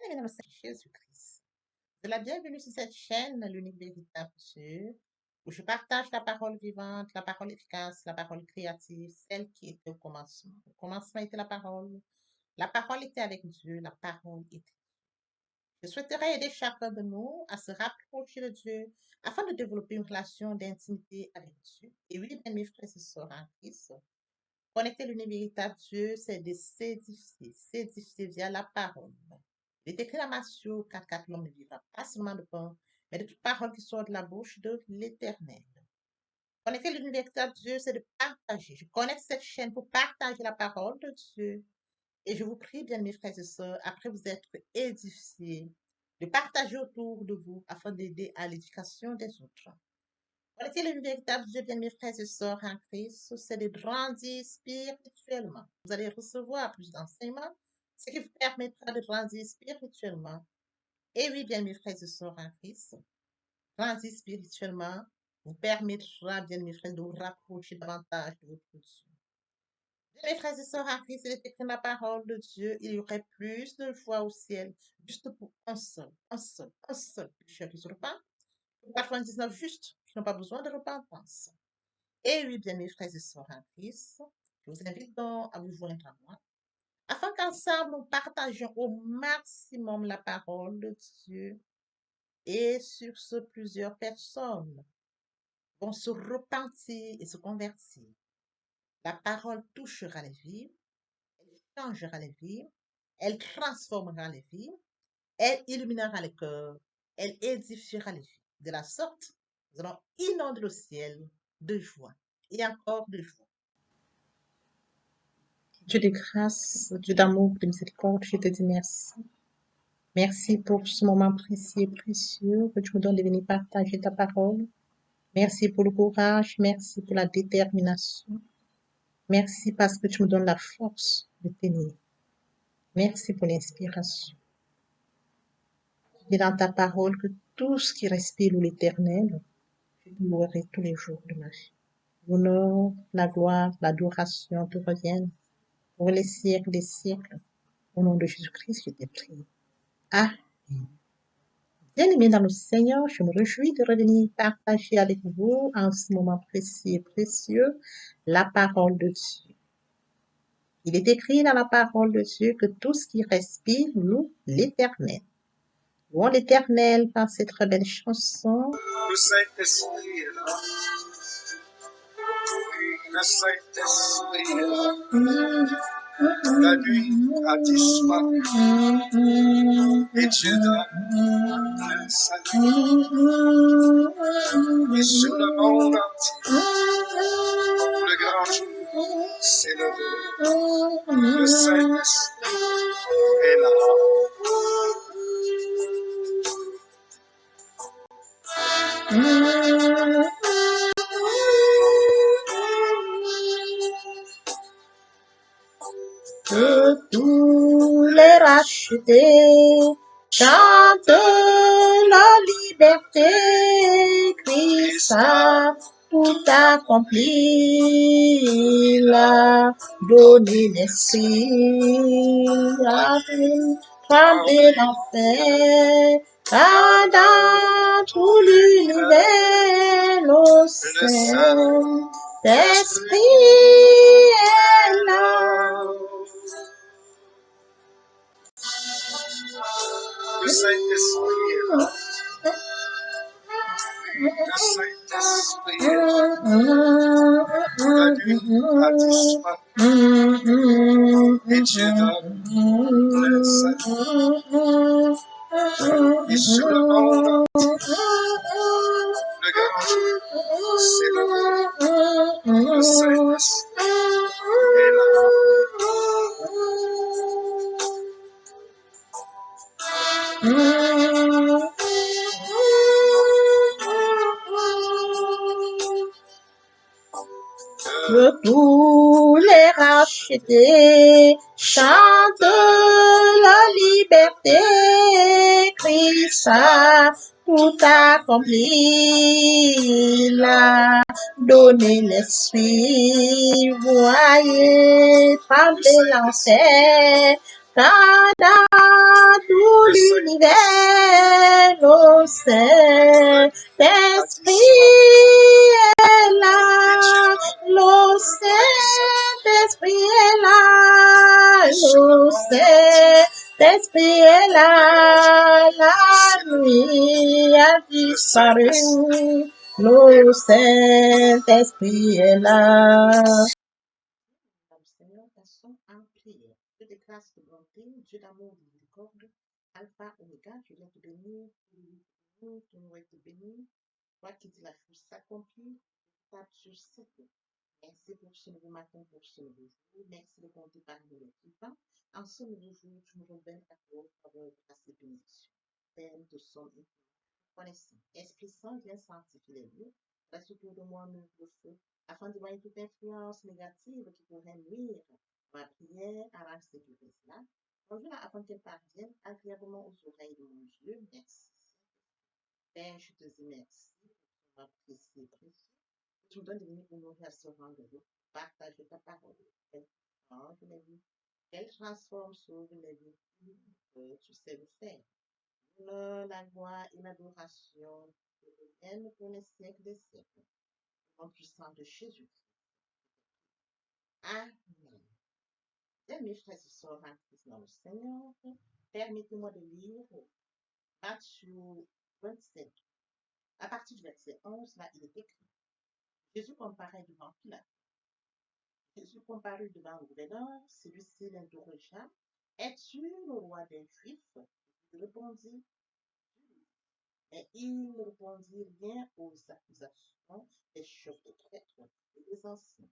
Bien-aimés dans le Seigneur Jésus-Christ. De la bienvenue sur cette chaîne, l'unique véritable Dieu, où je partage la parole vivante, la parole efficace, la parole créative, celle qui était au commencement. Au commencement était la parole était avec Dieu, la parole était. Je souhaiterais aider chacun de nous à se rapprocher de Dieu afin de développer une relation d'intimité avec Dieu. Et oui, bien mes frères et sœurs en Christ, connecter l'unique véritable Dieu, c'est de s'édifier via la parole. Il est écrit dans Matthieu 4, l'homme ne vivra pas seulement de pain, mais de toute parole qui sort de la bouche de l'Éternel. Connecter l'univers véritable Dieu, c'est de partager. Je connecte cette chaîne pour partager la parole de Dieu. Et je vous prie, bien mes frères et sœurs, après vous être édifiés, de partager autour de vous afin d'aider à l'éducation des autres. Connecter l'univers véritable Dieu, bien mes frères et sœurs en Christ, c'est de grandir spirituellement. Vous allez recevoir plus d'enseignements, ce qui vous permettra de grandir spirituellement. Et oui, bien mes frères et sœurs en Christ, grandir spirituellement vous permettra, bien mes frères, de vous rapprocher davantage de votre Dieu. Bien mes frères et sœurs en Christ, il est écrit dans la parole de Dieu, il y aurait plus de joie au ciel, juste pour un seul pécheur qui se repent, pour 99 justes qui n'ont pas besoin de repentance. Et oui, bien mes frères et sœurs en Christ, je vous invite donc à vous joindre à moi, afin qu'ensemble nous partagions au maximum la parole de Dieu. Et sur ce, plusieurs personnes vont se repentir et se convertir. La parole touchera les vies, elle changera les vies, elle transformera les vies, elle illuminera les cœurs, elle édifiera les vies. De la sorte, nous allons inonder le ciel de joie et encore de joie. Dieu de grâce, Dieu d'amour, de miséricorde, je te dis merci. Merci pour ce moment précieux et précieux que tu me donnes de venir partager ta parole. Merci pour le courage, merci pour la détermination. Merci parce que tu me donnes la force de tenir. Merci pour l'inspiration. Et dans ta parole que tout ce qui respire l'Éternel, je te louerai tous les jours de ma vie. L'honneur, la gloire, l'adoration te reviennent pour les siècles des siècles. Au nom de Jésus-Christ, je t'ai prié. Amen. Bien-aimés dans le Seigneur, je me réjouis de revenir partager avec vous en ce moment précis et précieux la parole de Dieu. Il est écrit dans la parole de Dieu que tout ce qui respire loue l'Éternel. Louons l'Éternel par cette très belle chanson. Le Saint-Esprit est là. Le Saint-Esprit est là. La nuit a disparu et Dieu donne le salut. Et sur le monde entier, le grand jour s'est levé. Le Saint-Esprit est là. Que tous les rachetés chantent la liberté, Christ a tout accompli, il a donné l'esprit, a fait trembler l'enfer, car dans tout l'univers, le Saint-Esprit est là. Le Saint-Esprit est là. Le Saint-Esprit est là. La nuit a disparu et Dieu donne le salut. Et sur le monde entier, le grand jour s'est levé. Le Saint-Esprit est là. Que tous les rachetés chantent la liberté, Christ a tout accompli, il a donné l'esprit, voyez trembler l'enfer, car dans tout L'esprit est là, la nuit a disparu. Le Saint-Esprit est là. Seigneur, passons en prière. Je déclare ce bonté, Dieu d'amour, miséricorde, Alpha, Oméga, je vais te bénir, tu nous te bénir. Toi qui dis la chose s'accomplit, tape sur cette terre. Merci pour ce nouveau matin, pour ce nouveau jour. Merci de compter parmi les vivants. En ce nouveau jour, tu nous redonnes à toi, faveur, grâce et bénédiction. Père, nous te sommes connaissant. Esprit Saint, viens sanctifier les lieux. Reste autour de moi, nous le feu, afin de voir toute influence négative qui pourrait nuire ma prière à la sécurité. Conduis-la afin qu'elle parvienne agréablement aux oreilles de mon Dieu. Merci. Père, je te dis merci pour ton apprécié précieux. Tu me donnes des minutes pour nous restaurant de vous. Partage ta parole. Qu'elle change les vies. Qu'elle transforme, sauve les vies. Tu sais le faire. La gloire et l'adoration deviennent pour les siècles des siècles. Au nom puissant de Jésus. Amen. Mes frères et sœurs en Christ dans le Seigneur, permettez-moi de lire Matthieu 27. À partir du verset 11, là, il est écrit. Jésus comparait devant Pilate. Jésus comparut devant le gouverneur, celui-ci l'interrogea. Es-tu le roi des Juifs? Il répondit. Mais il ne répondit rien aux accusations des chefs des prêtres et des anciens.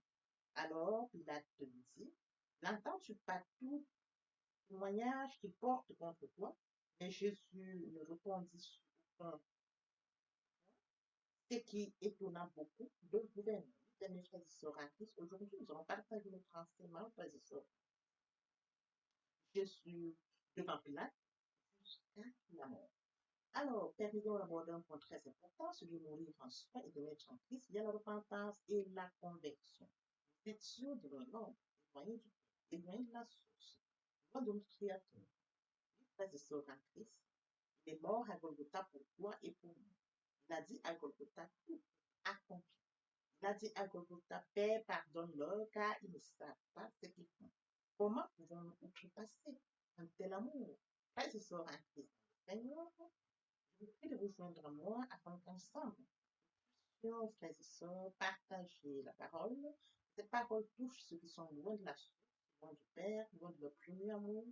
Alors Pilate lui dit, n'entends-tu pas tout témoignage qu'il porte contre toi? Mais Jésus ne répondit pas, ce qui étonna beaucoup de gouverneurs. Mes frères et sœurs en Christ, aujourd'hui, nous allons partager notre enseignement, frères et sœurs. Jésus devant Pilate jusqu'à la mort. Alors, permettons d'aborder un point très important, celui de mourir en soi et de mettre en Christ. Il y a la repentance et la conversion. L'étude de l'homme, éloigné de la source, loin de notre Créateur. Frères et sœurs en Christ, il est mort à Golgotha pour toi et pour nous. Il a dit à Golgotha, tout accompli. Il a dit à Golgotha, Père, pardonne-leur, car ils ne savent pas ce qu'ils font. Comment pouvons-nous outrepasser un tel amour? Frères et sœurs en Christ, Seigneur, je vous prie de vous joindre à moi afin qu'ensemble, frères et sœurs, partager la parole. Cette parole touche ceux qui sont loin de la source, loin du Père, loin de leur premier amour,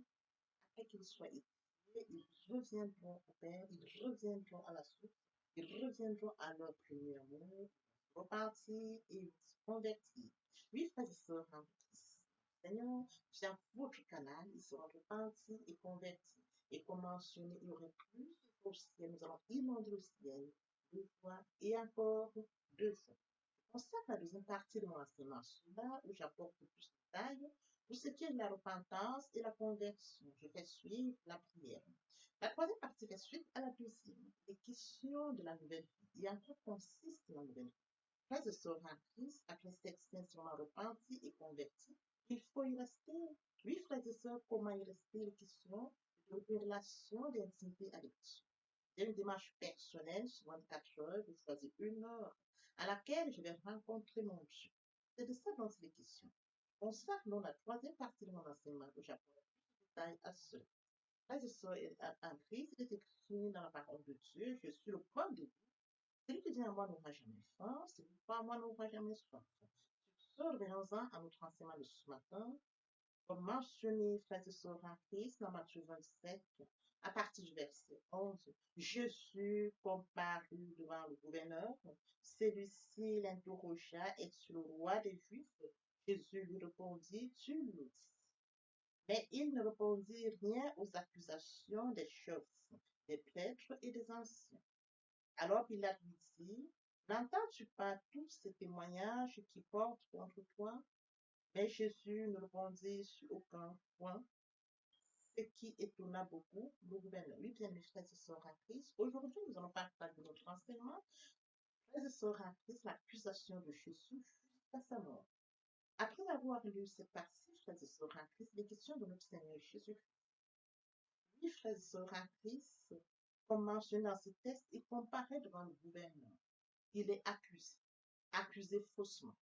afin qu'ils soient édifiés, ils reviendront au Père, ils reviendront à la source, ils reviendront à leur premier amour, repartir et se convertir. Oui, frères et sœurs en Christ, Seigneur, via votre canal, ils seront repentis et convertis. Et comme mentionné, il y aurait plus au ciel, nous allons inonder le ciel 2 fois et encore 2 fois. On consacre la deuxième partie de mon enseignement là où j'apporte plus de détails pour ce qui est de la repentance et la conversion. Je fais suivre la prière. La troisième partie fait suite à la deuxième. Les questions de la nouvelle vie. Et en quoi consiste la nouvelle vie? Frères et sœurs en Christ, après s'être sincèrement repenti et converti, il faut y rester. Oui, frères et sœurs, comment y rester? Les questions de relation d'intimité avec Dieu. C'est une démarche personnelle sur 24 heures, je choisis une heure à laquelle je vais rencontrer mon Dieu. C'est de ça dont il est question. On consacre donc la troisième partie de mon enseignement où j'apporte plus de détails à cela. Frères et sœurs en Christ, il est écrit dans la parole de Dieu, je suis le point de vie. Celui qui dit à moi n'aura jamais faim, celui qui croit à moi n'aura jamais soif. Sur ce, revenons-en à notre enseignement de ce matin. Comme mentionné, frères et sœurs en Christ, dans Matthieu 27, à partir du verset 11, Jésus comparu devant le gouverneur. Celui-ci l'interrogea, es-tu le roi des Juifs? Jésus lui répondit, tu le dis. Mais il ne répondit rien aux accusations des chefs, des prêtres et des anciens. Alors Pilate lui dit, n'entends-tu pas tous ces témoignages qui portent contre toi? Mais Jésus ne répondit sur aucun point, ce qui étonna beaucoup le gouverneur. Oui, bien, mes frères et sœurs en Christ, aujourd'hui, nous allons partager notre enseignement. Frères et sœurs en Christ, l'accusation de Jésus jusqu'à sa mort. Après avoir lu cette partie, frères et sœurs en Christ, les questions de notre Seigneur Jésus-Christ. Oui, frères et sœurs en Christ, comme mentionné dans ce texte, il comparaît devant le gouverneur. Il est accusé faussement.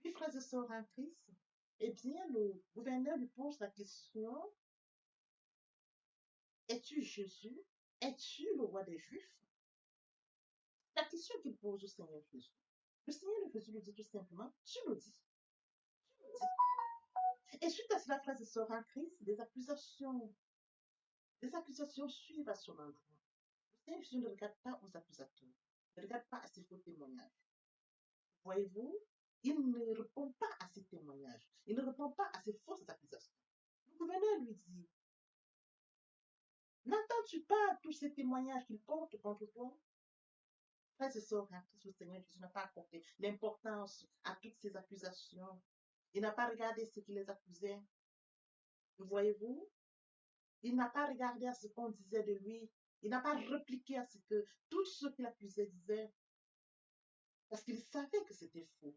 Oui, frères et sœurs en Christ, eh bien, le gouverneur lui pose la question, es-tu Jésus? Es-tu le roi des Juifs? La question qu'il pose au Seigneur Jésus. Le Seigneur Jésus lui dit tout simplement, tu le dis. Et suite à cela, frères et sœurs en Christ, des accusations suivent à son endroit. Le Seigneur Jésus ne regarde pas aux accusateurs, ne regarde pas à ses faux témoignages. Voyez-vous, il ne répond pas à ces témoignages, il ne répond pas à ces fausses accusations. Le gouverneur lui dit, n'entends-tu pas tous ces témoignages qu'il porte contre toi? Frères et sœurs en Christ, le Seigneur Jésus n'a pas accordé l'importance à toutes ces accusations. Il n'a pas regardé ce qui les accusait. Voyez-vous, il n'a pas regardé à ce qu'on disait de lui. Il n'a pas répliqué à ce que tous ceux qui l'accusaient disaient. Parce qu'il savait que c'était faux.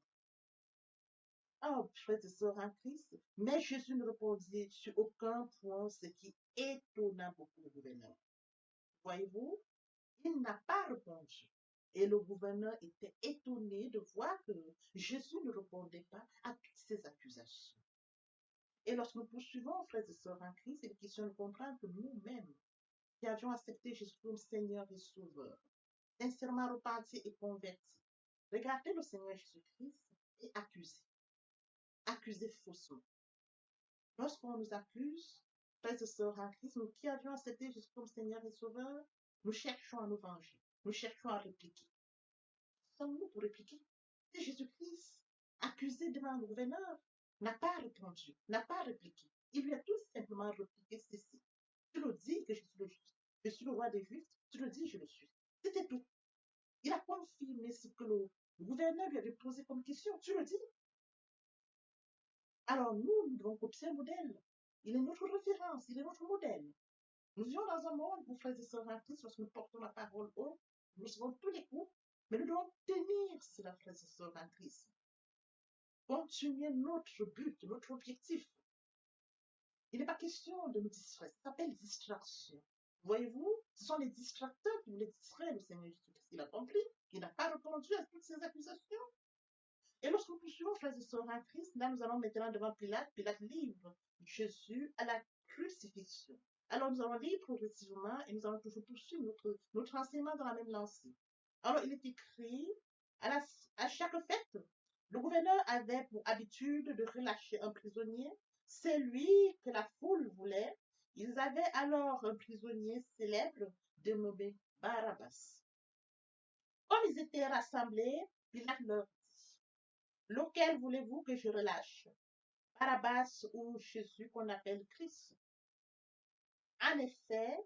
Oh, frères et sœurs en Christ, mais Jésus ne répondit sur aucun point, ce qui étonna beaucoup le gouverneur. Voyez-vous, il n'a pas répondu. Et le gouverneur était étonné de voir que Jésus ne répondait pas à toutes ces accusations. Et lorsque nous poursuivons, frères et sœurs en Christ, il est question de comprendre que nous-mêmes, qui avions accepté Jésus comme Seigneur et Sauveur, sincèrement repentis et convertis, regardez le Seigneur Jésus-Christ et accusé faussement. Lorsqu'on nous accuse, frères et sœurs en Christ, nous qui avions accepté Jésus comme Seigneur et Sauveur, nous cherchons à nous venger, nous cherchons à répliquer. Sommes-nous pour répliquer? C'est Jésus-Christ, accusé devant le gouverneur, n'a pas répondu, n'a pas répliqué. Il lui a tout simplement répliqué ceci. Tu le dis que je suis le juste, je suis le roi des Juifs, tu le dis, je le suis. C'était tout. Il a confirmé ce que le gouverneur lui avait posé comme question. Tu le dis. Alors nous devons copier un modèle. Il est notre référence, il est notre modèle. Nous vivons dans un monde où, frères et sœurs en Christ, lorsque nous portons la parole haut, nous recevons tous les coups, mais nous devons tenir cela, frères et sœurs en Christ. Continuer notre but, notre objectif. Il n'est pas question de nous distraire. Ça s'appelle distraction. Voyez-vous, ce sont les distracteurs qui voulaient distraire le Seigneur Jésus-Christ. Il a compris qu'il n'a pas répondu à toutes ces accusations. Et lorsque nous poursuivons, frères et sœurs en Christ, là nous allons maintenant devant Pilate. Pilate livre Jésus à la crucifixion. Alors nous allons lire progressivement et nous allons toujours poursuivre notre enseignement dans la même lancée. Alors il est écrit, à chaque fête, le gouverneur avait pour habitude de relâcher un prisonnier, celui que la foule voulait. Ils avaient alors un prisonnier célèbre dénommé Barabbas. Comme ils étaient rassemblés, Pilate leur dit, lequel voulez-vous que je relâche? Barabbas ou Jésus qu'on appelle Christ? En effet,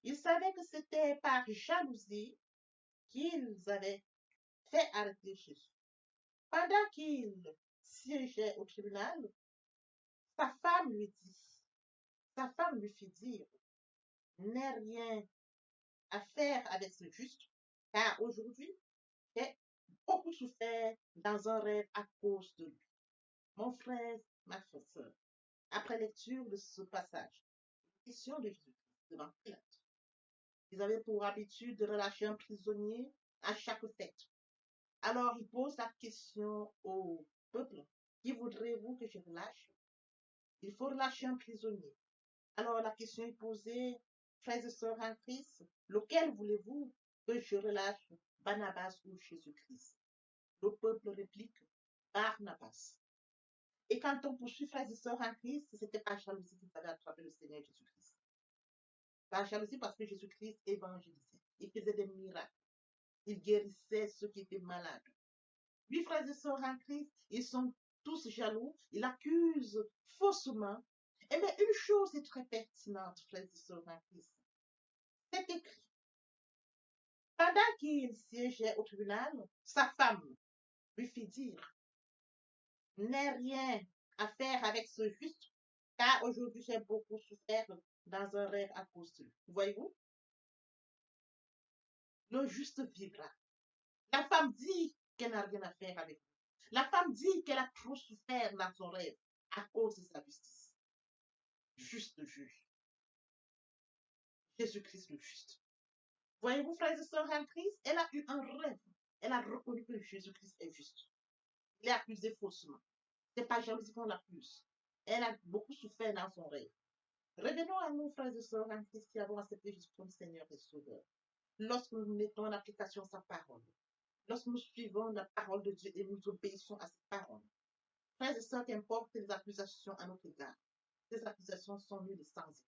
ils savaient que c'était par jalousie qu'ils avaient fait arrêter Jésus. Pendant qu'il siégeait au tribunal, sa femme lui fit dire, n'ai rien à faire avec ce juste, car aujourd'hui, j'ai beaucoup souffert dans un rêve à cause de lui. Mon frère, ma sœur, après lecture de ce passage, question de Jésus-Christ devant Pilate. Ils avaient pour habitude de relâcher un prisonnier à chaque fête. Alors il pose la question au peuple, qui voudrez-vous que je relâche? Il faut relâcher un prisonnier. Alors la question est posée, frères et sœurs en Christ, lequel voulez-vous que je relâche, Barnabas ou Jésus-Christ? Le peuple réplique, Barnabas. Et quand on poursuit, frères et sœurs en Christ, c'était pas jalousie qui avait attrapé le Seigneur Jésus-Christ. Pas jalousie parce que Jésus-Christ évangélisait. Il faisait des miracles. Il guérissait ceux qui étaient malades. Oui, frères et sœurs en Christ, ils sont tous jaloux. Ils accusent faussement. Et mais une chose est très pertinente, frères et sœurs en Christ. C'est écrit. Pendant qu'il siégeait au tribunal, sa femme lui fit dire, n'ai rien à faire avec ce juste, car aujourd'hui j'ai beaucoup souffert dans un rêve à cause de lui. Voyez-vous? Le juste vivra. La femme dit qu'elle n'a rien à faire avec lui. La femme dit qu'elle a trop souffert dans son rêve à cause de sa justice. Juste juge. Jésus-Christ le juste. Voyez-vous, frères et sœurs en Christ, elle a eu un rêve. Elle a reconnu que Jésus-Christ est juste. Il est accusé faussement. C'est pas jalousie qu'on l'accuse. Elle a beaucoup souffert dans son rêve. Revenons à nous, frères et sœurs, en Christ qui avons accepté Jésus comme Seigneur et Sauveur. Lorsque nous mettons en application sa parole, lorsque nous suivons la parole de Dieu et nous obéissons à cette parole, frères et sœurs, qu'importe les accusations à notre égard, ces accusations sont nulles et sans effet.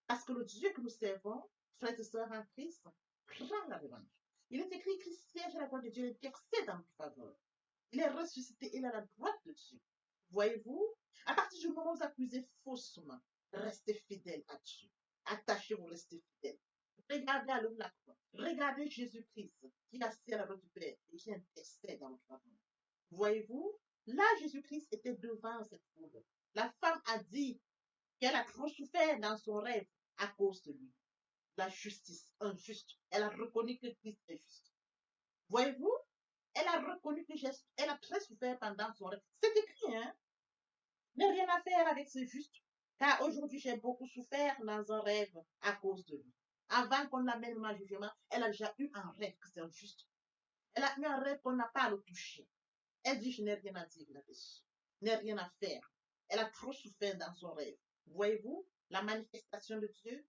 Parce que le Dieu que nous servons, frères et sœurs en Christ, prend la revanche. Il est écrit qu'il siège à la droite de Dieu et intercède en notre faveur. Il est ressuscité, il est à la droite de Dieu. Voyez-vous, à partir du moment où vous accusez faussement, restez fidèles à Dieu. Attachez-vous, restez fidèles. Regardez à l'eau de la croix. Regardez Jésus-Christ qui est assis à la droite du Père et qui intercède dans notre faveur. Voyez-vous, là, Jésus-Christ était devant cette foule. La femme a dit qu'elle a trop souffert dans son rêve à cause de lui. La justice, injuste. Elle a reconnu que Christ est juste. Voyez-vous, elle a reconnu que elle a très souffert pendant son rêve. C'est écrit, hein? Mais rien à faire avec ce juste. Car aujourd'hui, j'ai beaucoup souffert dans un rêve à cause de lui. Avant qu'on l'amène au jugement, elle a déjà eu un rêve que c'est injuste. Elle a eu un rêve qu'on n'a pas à le toucher. Elle dit, je n'ai rien à dire là-dessus. Je n'ai rien à faire. Elle a trop souffert dans son rêve. Voyez-vous, la manifestation de Dieu,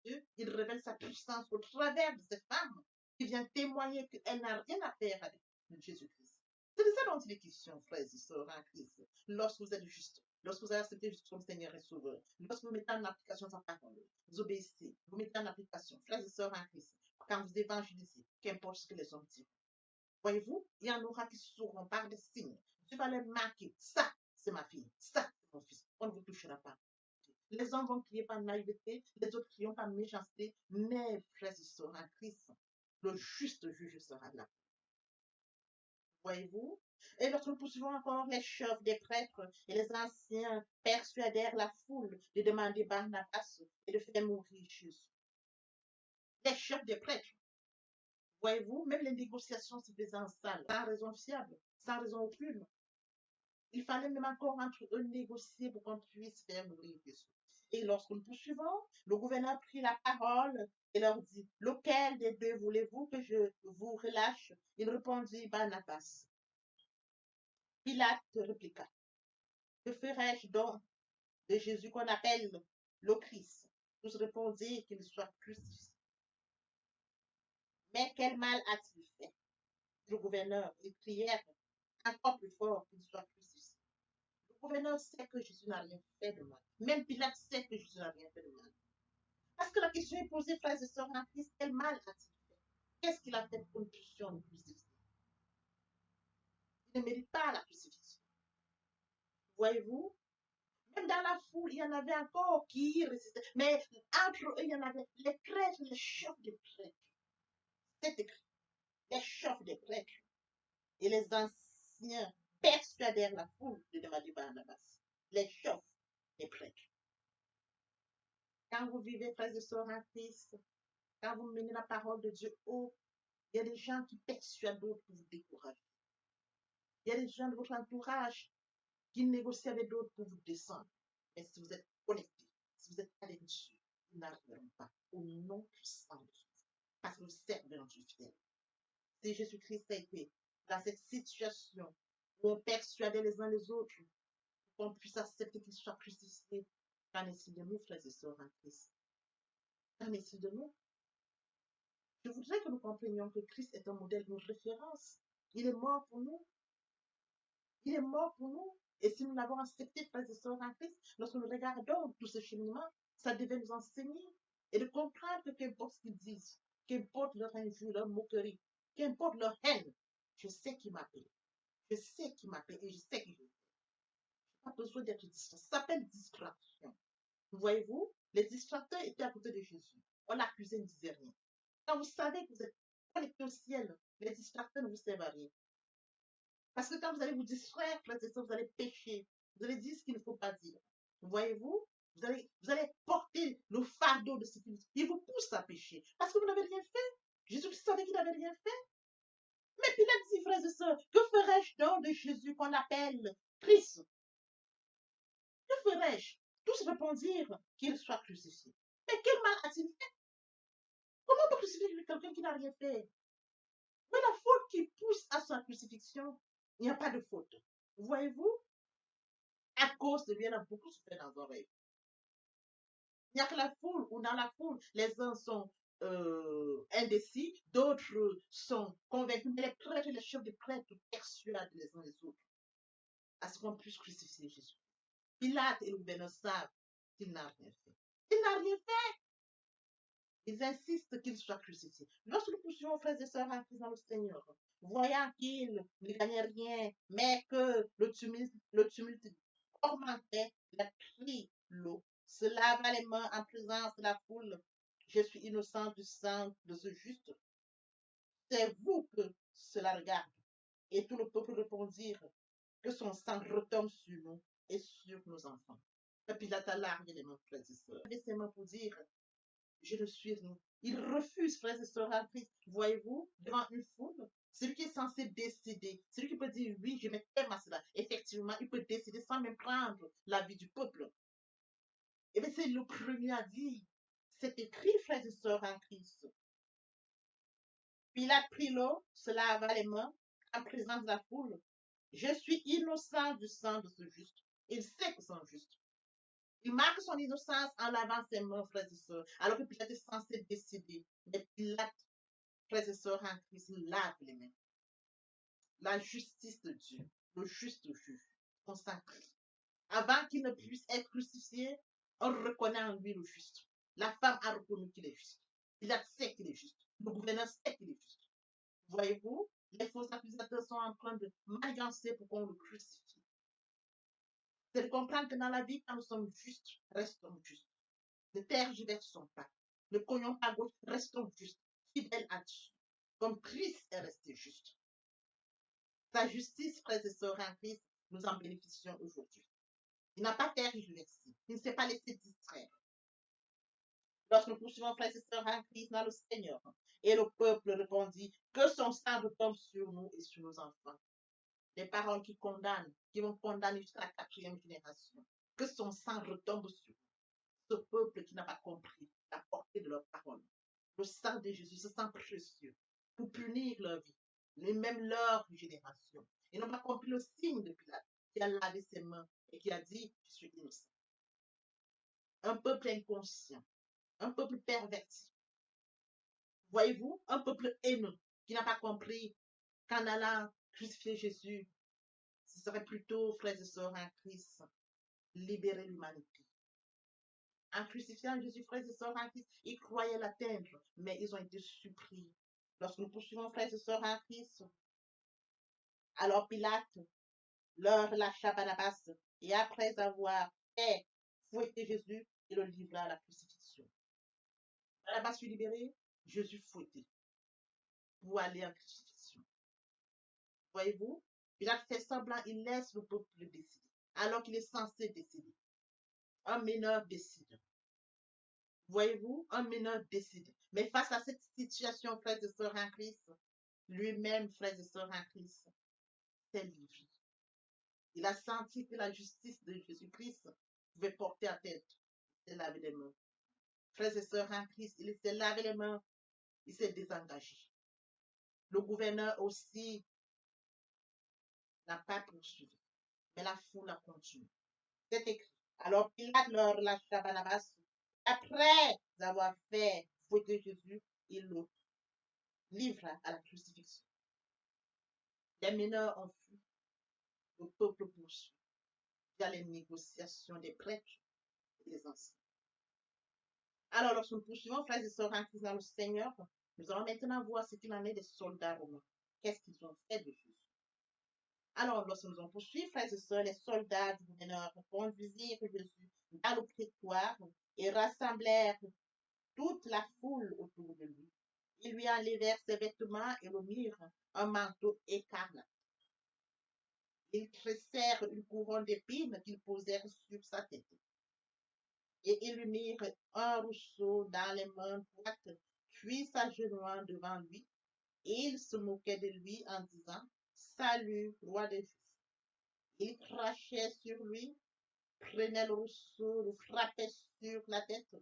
Dieu, il révèle sa puissance au travers de cette femme qui vient témoigner qu'elle n'a rien à faire avec Jésus-Christ. C'est de ça dont il est question, frères et sœurs en Christ. Lorsque vous êtes juste, lorsque vous avez accepté Jésus comme Seigneur et Sauveur, lorsque vous mettez en application sa parole, vous obéissez, vous mettez en application, frères et sœurs en Christ, quand vous évangélisez, qu'importe ce que les hommes disent. Voyez-vous, il y en aura qui sauront par des signes. Dieu va les marquer. Ça, c'est ma fille. Ça, c'est mon fils. On ne vous touchera pas. Les hommes vont crier par naïveté, les autres crient par méchanceté, mais frères et sœurs en Christ, le juste juge sera là. Voyez-vous? Et lorsque nous poursuivons encore, les chefs des prêtres et les anciens persuadèrent la foule de demander Barnabas et de faire mourir Jésus. Les chefs des prêtres, voyez-vous, même les négociations se faisaient en salle, sans raison fiable, sans raison aucune. Il fallait même encore entre eux négocier pour qu'on puisse faire mourir Jésus. Et lorsque nous poursuivons, le gouverneur prit la parole et leur dit, lequel des deux voulez-vous que je vous relâche? Il répondit, Barnabas. Pilate répliqua, que ferais-je donc de Jésus qu'on appelle le Christ? Tous répondirent qu'il soit crucifié. Mais quel mal a-t-il fait? Le gouverneur, ils prièrent encore plus fort qu'il soit crucifié. Le gouverneur sait que Jésus n'a rien fait de mal. Même Pilate sait que Jésus n'a rien fait de mal. Parce que la question est posée, frères et sœurs en Christ, quel mal a-t-il fait? Qu'est-ce qu'il a fait pour une puissions de crucifixion? Il ne mérite pas la crucifixion. Voyez-vous? Même dans la foule, il y en avait encore qui résistaient. Mais entre eux, il y en avait les prêtres, les chefs des prêtres. C'est écrit. Les chefs des prêtres et les anciens persuadèrent la foule de demander Barnabas. Les chefs des prêtres. Quand vous vivez, frères et sœurs en Christ, quand vous menez la parole de Dieu haut, il y a des gens qui persuadent d'autres pour vous décourager. Il y a des gens de votre entourage qui négocient avec d'autres pour vous descendre. Mais si vous êtes connecté, si vous êtes avec Dieu, ils n'arriveront pas au nom puissant de Jésus. Parce que vous servez un Dieu fidèle. Si Jésus-Christ a été dans cette situation où on persuadait les uns les autres pour qu'on puisse accepter qu'il soit crucifié, qu'en est-il de nous, frères et sœurs en Christ? Qu'en est-il de nous? Je voudrais que nous comprenions que Christ est un modèle, une référence. Il est mort pour nous. Il est mort pour nous. Et si nous l'avons accepté, frères et sœurs en Christ, lorsque nous regardons tout ce cheminement, ça devait nous enseigner et de comprendre que qu'importe ce qu'ils disent, qu'importe leur injure, leur moquerie, qu'importe leur haine, je sais qui m'appelle. Je sais qui m'appelle et je sais qui je suis. Je n'ai pas besoin d'être distrait. Ça s'appelle distraction. Voyez-vous, les distracteurs étaient à côté de Jésus. On l'accusait, il ne disait rien. Quand vous savez que vous êtes connecté au ciel, les distracteurs ne vous servent à rien. Parce que quand vous allez vous distraire, vous allez pécher. Vous allez dire ce qu'il ne faut pas dire. Voyez-vous, vous allez porter le fardeau de ce qui vous pousse à pécher. Parce que vous n'avez rien fait. Jésus savait qu'il n'avait rien fait. Mais Pilate dit, frères et sœurs, que ferais-je donc de Jésus qu'on appelle Christ? Que ferais-je? Tous répondirent qu'il soit crucifié. Mais quel mal a-t-il fait? Comment on peut crucifier quelqu'un qui n'a rien fait? Mais la faute qui pousse à sa crucifixion, il n'y a pas de faute. Voyez-vous? À cause de lui, elle a beaucoup souffert dans l'oreille. Il n'y a que la foule, ou dans la foule, les uns sont indécis, d'autres sont convaincus, mais les prêtres et les chefs des prêtres persuadent les uns les autres à ce qu'on puisse crucifier Jésus. Pilate et le gouverneur savent qu'il n'a rien fait. Il n'a rien fait. Ils insistent qu'il soit crucifié. Lorsque nous poursuivons, frères et sœurs, en Christ dans le Seigneur, voyant qu'il ne gagnait rien, mais que le tumulte augmentait, il a pris l'eau, se lava les mains en présence de la foule. Je suis innocent du sang de ce juste. C'est vous que cela regarde. Et tout le peuple répondit que son sang retombe sur nous et sur nos enfants. Et puis Pilate a largué les mains, frères et sœurs. Il a ses mains pour dire, je ne suis rien. Il refuse, frères et sœurs en Christ, voyez-vous, devant une foule. Celui qui est censé décider, celui qui peut dire oui, je m'aime à cela. Effectivement, il peut décider sans même prendre l'avis du peuple. Et bien, c'est le premier à dire, c'est écrit, frères et sœurs en Christ. Pilate prit l'eau, se lava les mains en présence de la foule. Je suis innocent du sang de ce juste. Il sait que c'est juste. Il marque son innocence en lavant ses mains, frères et sœurs, alors que Pilate est censé décider. Mais Pilate, frères et sœurs en Christ, lave les mains. La justice de Dieu, le juste juge, consacré. Avant qu'il ne puisse être crucifié, on reconnaît en lui le juste. La femme a reconnu qu'il est juste. Pilate sait qu'il est juste. Le gouverneur sait qu'il est juste. Voyez-vous, les faux accusateurs sont en train de manigancer pour qu'on le crucifie. C'est de comprendre que dans la vie, quand nous sommes justes, restons justes. Ne tergiversons pas. Ne cognons pas à gauche, restons justes, fidèles à Dieu. Comme Christ est resté juste. Sa justice, frères et sœurs en Christ, nous en bénéficions aujourd'hui. Il n'a pas tergiversé. Il ne s'est pas laissé distraire. Lorsque nous poursuivons, frères et sœurs en Christ dans le Seigneur, et le peuple répondit, que son sang retombe sur nous et sur nos enfants. Des paroles qui condamnent, qui vont condamner jusqu'à la 4e génération. Que son sang retombe sur nous. Ce peuple qui n'a pas compris la portée de leurs paroles. Le sang de Jésus, ce sang précieux, pour punir leur vie, et même leur génération. Ils n'ont pas compris le signe de Pilate, qui a lavé ses mains et qui a dit, je suis innocent. Un peuple inconscient, un peuple perverti. Voyez-vous, un peuple haineux, qui n'a pas compris qu'en allant crucifier Jésus, ce serait plutôt, frères et sœurs en Christ, libérer l'humanité. En crucifiant Jésus, frères et sœurs en Christ, ils croyaient l'atteindre, mais ils ont été surpris. Lorsque nous poursuivons, frères et sœurs en Christ, alors Pilate leur lâcha Barnabas, et après avoir fait fouetter Jésus, il le livra à la crucifixion. Barnabas fut libéré, Jésus fouetté, pour aller en crucifixion. Voyez-vous, Pilate fait semblant, il laisse le peuple décider, alors qu'il est censé décider. Un mineur décide. Voyez-vous, un mineur décide. Mais face à cette situation, frères et sœurs en Christ, lui-même, frères et sœurs en Christ, s'est livré. Il a senti que la justice de Jésus-Christ pouvait porter à tête. Il s'est lavé les mains. Frères et sœurs en Christ, il s'est lavé les mains. Il s'est désengagé. Le gouverneur aussi n'a pas poursuivi, mais la foule a continué. C'est écrit. Alors Pilate leur lâcha Barnabas. Après avoir fait fouetter Jésus, il le livra à la crucifixion. Les mineurs ont fui, le peuple poursuit. Il y a les négociations des prêtres et des anciens. Alors, lorsque nous poursuivons, frères et sœurs en Christ dans le Seigneur, nous allons maintenant voir ce qu'il en est des soldats romains. Qu'est-ce qu'ils ont fait de Jésus? Alors, lorsque nous allons poursuivre, frères et sœurs, les soldats du gouverneur conduisirent Jésus dans le prétoire et rassemblèrent toute la foule autour de lui. Ils lui enlevèrent ses vêtements et le mirent un manteau écarlate. Ils tressèrent une couronne d'épines qu'ils posèrent sur sa tête. Et ils lui mirent un rousseau dans les mains droites, puis s'agenouillant devant lui. Et ils se moquaient de lui en disant, Salut, roi des Juifs. Ils crachaient sur lui, prenaient le rousseau, le frappaient sur la tête.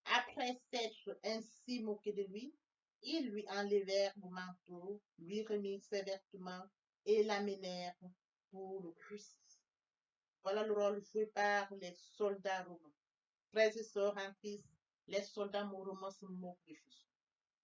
Après s'être ainsi moqués de lui, ils lui enlevèrent le manteau, lui remirent ses vêtements et l'amenèrent pour le crucifier. Voilà le rôle joué par les soldats romains. Frères et sœurs en Christ, les soldats mourants se moquent de Jésus.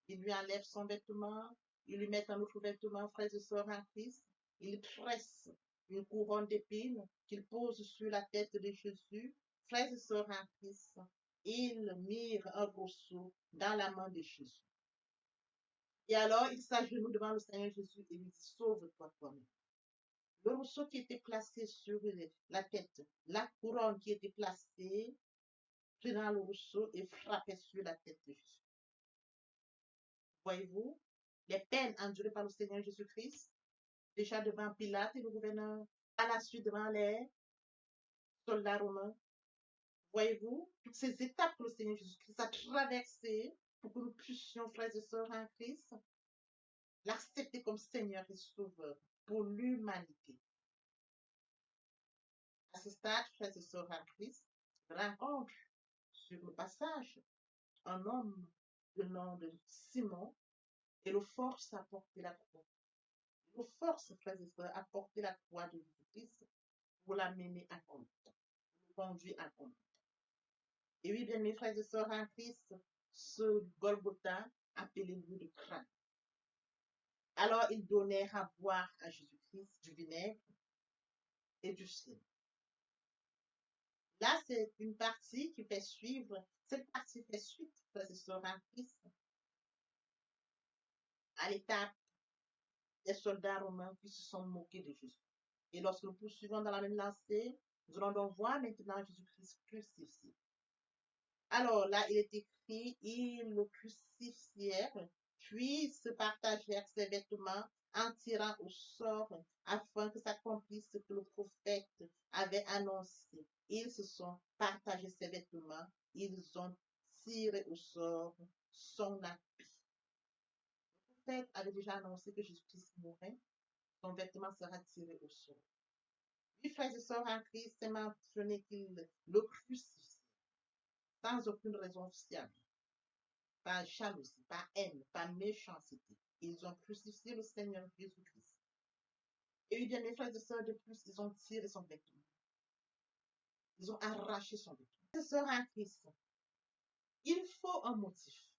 Ils lui enlèvent son vêtement, ils lui mettent un autre vêtement, frères et sœurs en Christ. Ils tressent une couronne d'épines qu'ils posent sur la tête de Jésus. Frères et sœurs en Christ, ils mirent un roseau dans la main de Jésus. Et alors, il s'agenouille devant le Seigneur Jésus et lui dit, sauve-toi toi-même. Le roseau qui était placé sur la tête, la couronne qui était placée dans le roseau et frappait sur la tête de Jésus. Voyez-vous, les peines endurées par le Seigneur Jésus-Christ, déjà devant Pilate et le gouverneur, à la suite devant les soldats romains. Voyez-vous, toutes ces étapes que le Seigneur Jésus-Christ a traversées pour que nous puissions, frères et sœurs en Christ, l'accepter comme Seigneur et Sauveur pour l'humanité. À ce stade, frères et sœurs en Christ, rencontre sur le passage un homme de nom de Simon et le force à porter la croix. Le force, frères et sœurs, à porter la croix de Jésus-Christ pour la mener à compte, le conduire à compte. Et oui, bien mes frères et sœurs en Christ, ce Golgotha appelé lieu de crâne. Alors ils donnèrent à boire à Jésus-Christ du vinaigre et du sel. Là, c'est une partie qui fait suivre, cette partie fait suite, frères et sœurs en Christ, à l'étape des soldats romains qui se sont moqués de Jésus. Et lorsque nous poursuivons dans la même lancée, nous allons donc voir maintenant Jésus-Christ crucifié. Alors là, il est écrit, ils le crucifièrent, puis se partagèrent ses vêtements en tirant au sort, afin que s'accomplisse ce que le prophète avait annoncé. Ils se sont partagés ses vêtements, ils ont tiré au sort son habit. Le prophète avait déjà annoncé que Jésus-Christ mourrait, son vêtement sera tiré au sort. Puis, frères et sœurs en Christ, c'est mentionné qu'il le crucifie sans aucune raison fiable, pas jalousie, pas haine, pas méchanceté. Ils ont crucifié le Seigneur Jésus-Christ. Et bien, mes frères et sœurs, de plus, ils ont tiré son vêtement. Ils ont arraché son vêtement. Frères et sœurs en Christ, il faut un motif.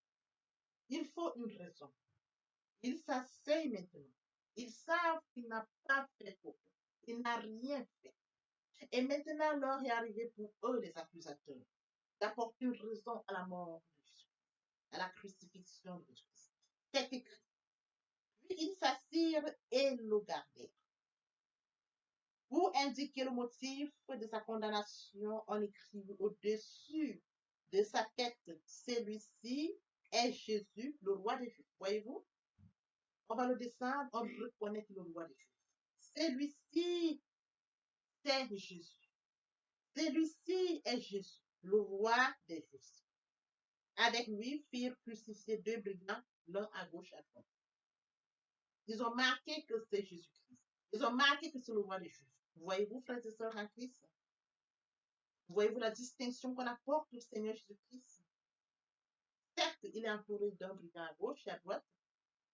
Il faut une raison. Ils s'asseyent maintenant. Ils savent qu'il n'a pas fait faute. Il n'a rien fait. Et maintenant, l'heure est arrivée pour eux, les accusateurs, d'apporter une raison à la mort de Jésus, à la crucifixion de Jésus. C'est écrit. Puis ils s'assirent et le gardèrent. Pour indiquer le motif de sa condamnation, on écrit au-dessus de sa tête, celui-ci est Jésus, le roi des Juifs. Voyez-vous? On va le descendre, on reconnaît le roi des Juifs. Celui-ci, c'est Jésus. Celui-ci est Jésus, le roi des Juifs. Avec lui firent crucifier deux brigands, l'un à gauche, à droite. Ils ont marqué que c'est Jésus-Christ. Ils ont marqué que c'est le roi des Juifs. Voyez-vous, frères et sœurs en Christ? Voyez-vous la distinction qu'on apporte au Seigneur Jésus-Christ? Certes, il est entouré d'un brigand à gauche et à droite,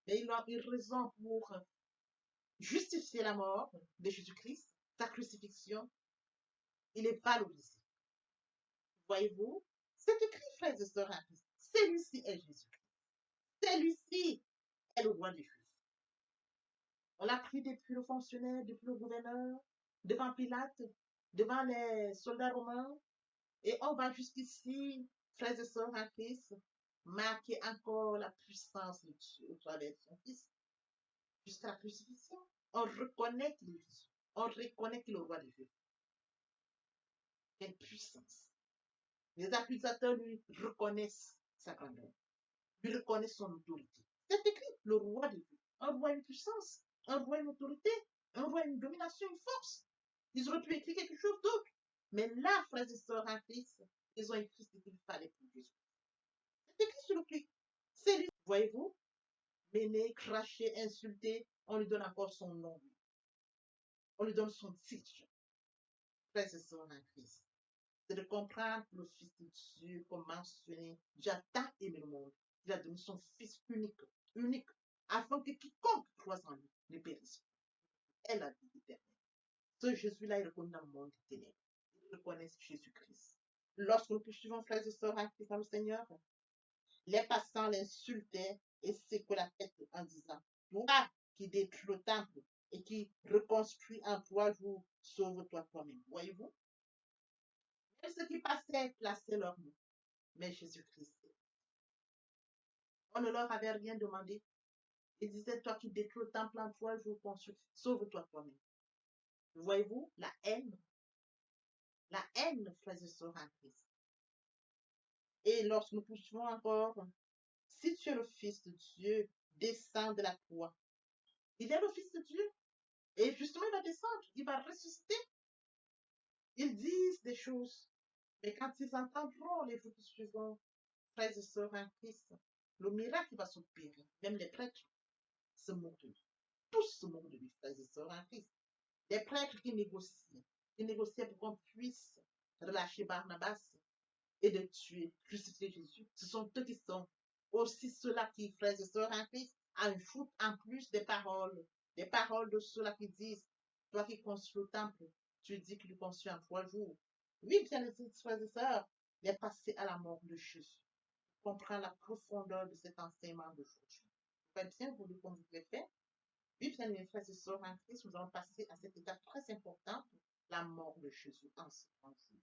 mais il a une raison pour justifier la mort de Jésus-Christ, sa crucifixion. Il est valorisé. Voyez-vous? C'est écrit, frères et sœurs en Christ. Celui-ci est Jésus-Christ. Celui-ci est le roi des Juifs. On l'a pris depuis le fonctionnaire, depuis le gouverneur, devant Pilate, devant les soldats romains, et on va jusqu'ici, frères et sœurs en Christ, marquer encore la puissance de Dieu au travers de son Fils, jusqu'à la crucifixion. On reconnaît qu'il est Jésus. On reconnaît qu'il est le roi des Juifs. Quelle puissance. Les accusateurs lui reconnaissent sa grandeur, lui reconnaissent son autorité. C'est écrit, le roi des Juifs. Un roi, une puissance, un roi, une autorité, un roi, une domination, une force. Ils auraient pu écrire quelque chose d'autre. Mais là, frères et sœurs en Christ, ils ont écrit ce qu'il fallait pour Jésus. C'est écrit sur le pli. C'est lui, voyez-vous, mêlé, craché, insulté, on lui donne encore son nom. On lui donne son titre. Frères et sœurs en Christ. C'est de comprendre que le Fils de Dieu, comme mentionné, déjà tant aimé le monde. Il a donné son Fils unique, unique, afin que quiconque croise en lui ne périsse. Elle a vie éternelle. Ce Jésus-là est reconnu dans le monde des ténèbres. Ils reconnaissent Jésus-Christ, Lorsque nous poursuivons frères et sœurs en Christ dans le Seigneur, les passants l'insultaient et secouaient la tête en disant, toi qui détruis le temple et qui reconstruis en 3 jours, sauve-toi toi-même. Voyez-vous? Même ceux qui passaient plaçaient leur nom. Mais Jésus-Christ, on ne leur avait rien demandé. Il disait, toi qui détruis le temple en 3 jours, sauve-toi toi-même. Voyez-vous la haine, frères et sœurs en Christ. Et lorsque nous poursuivons encore, si tu es le Fils de Dieu, descends de la croix. Il est le Fils de Dieu. Et justement, il va descendre, il va ressusciter. Ils disent des choses. Mais quand ils entendront les vous qui suivons, frères et sœurs en Christ, le miracle va s'opérer. Même les prêtres se moquent de lui. Tous se moquent de lui, frères et sœurs en Christ. Les prêtres qui négociaient pour qu'on puisse relâcher Barnabas et de tuer, crucifier Jésus. Ce sont eux qui sont aussi ceux-là qui, frères et sœurs en Christ, ajoutent en plus des paroles de ceux-là qui disent, toi qui construis le temple, tu dis qu'il le construit en 3 jours. Oui, bien les frères et sœurs, il est passé à la mort de Jésus. Comprends la profondeur de cet enseignement d'aujourd'hui. Faites bien vous comme vous l'avez fait. Oui, bien mes frères et sœurs en Christ, nous allons passer à cette étape très importante, la mort de Jésus en ce jour.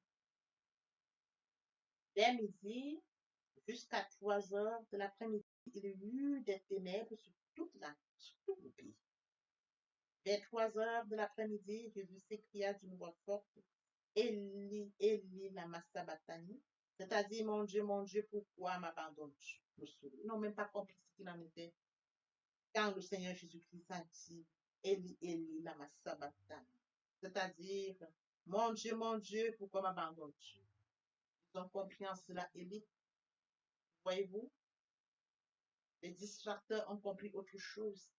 Dès midi, jusqu'à 3 heures de l'après-midi, il y eut des ténèbres sur tout le pays. Vers 3 heures de l'après-midi, Jésus s'écria d'une voix forte, Élie, Élie, lama sabachthani, c'est-à-dire, mon Dieu, pourquoi m'abandonnes-tu? Ils n'ont même pas compris ce qu'il en était. Quand le Seigneur Jésus-Christ a dit, Élie, Élie, lama sabachthani, c'est-à-dire, mon Dieu, pourquoi m'abandonnes-tu? Ils ont compris en cela, Élie. Voyez-vous, les distracteurs ont compris autre chose.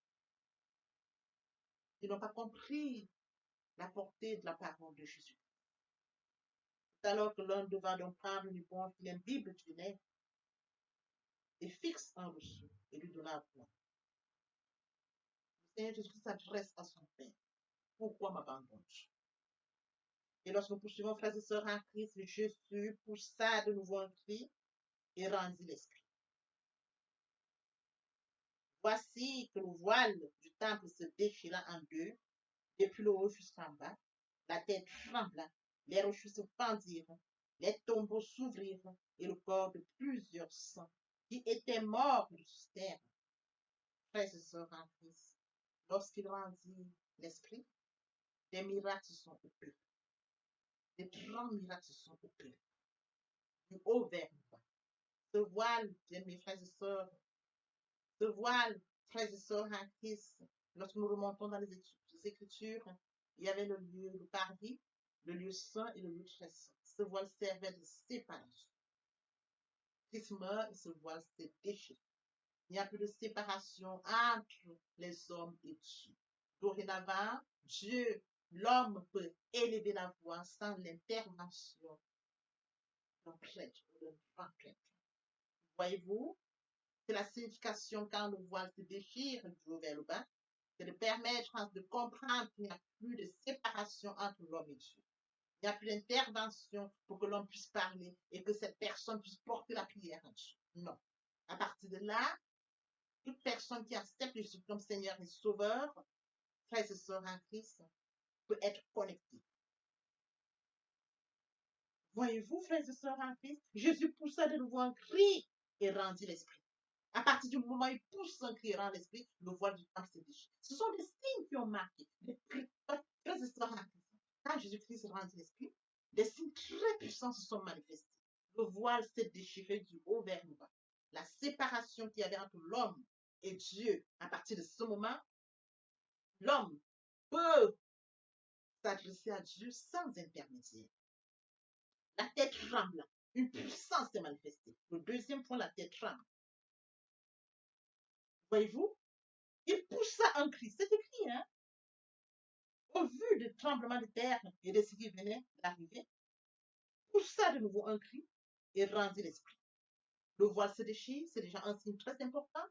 Ils n'ont pas compris la portée de la parole de Jésus. Alors que l'un devant donc prendre une éponge, il une Bible du nez et fixe un reçu et lui donner à point. Le Seigneur Jésus s'adresse à son Père. Pourquoi m'abandonnes-tu? Et lorsque nous poursuivons, frères et sœurs en Christ, Jésus poussa de nouveau un cri et rendit l'esprit. Voici que le voile du temple se déchira en deux, depuis le haut jusqu'en bas. La terre trembla, les rochers se fendirent, les tombeaux s'ouvrirent, et le corps de plusieurs saints qui étaient morts ressuscitèrent. Frères et sœurs en Christ, lorsqu'il rendit l'esprit, des miracles se sont opérés. Des grands miracles se sont opérés. Du haut vers le bas. Ce voile, mes frères et sœurs, ce voile, frères et sœurs en Christ, lorsque nous remontons dans les Écritures, il y avait le lieu, le parvis, le lieu saint et le lieu très saint. Ce voile servait de séparation. Christ meurt et ce voile s'est déchiré. Il n'y a plus de séparation entre les hommes et Dieu. Dorénavant, Dieu, l'homme peut élever la voix sans l'intervention d'un prêtre ou d'un grand prêtre. Voyez-vous, c'est la signification quand le voile se déchire du haut vers le bas, c'est de permettre de comprendre qu'il n'y a plus de séparation entre l'homme et Dieu. Il n'y a plus d'intervention pour que l'homme puisse parler et que cette personne puisse porter la prière à Dieu. Non. À partir de là, toute personne qui accepte Jésus comme Seigneur et Sauveur, frères et sœurs en Christ, peut être connectée. Voyez-vous, frères et sœurs en Christ, Jésus poussa de nouveau un cri et rendit l'esprit. À partir du moment où il pousse un cri et rend l'esprit, le voile du temple s'est déchiré. Ce sont des signes qui ont marqué. Frères et sœurs en Christ, quand Jésus-Christ rendit l'esprit, des signes très puissants se sont manifestés. Le voile s'est déchiré du haut vers le bas. La séparation qu'il y avait entre l'homme et Dieu, à partir de ce moment, l'homme peut s'adresser à Dieu sans intermédiaire. La tête tremble. Une puissance s'est manifestée. Le deuxième point, la tête tremble. Voyez-vous, il poussa un cri. C'est écrit, hein? Au vu du tremblement de terre et de ce qui venait d'arriver, poussa de nouveau un cri et rendit l'esprit. Le voile se déchire, c'est déjà un signe très important.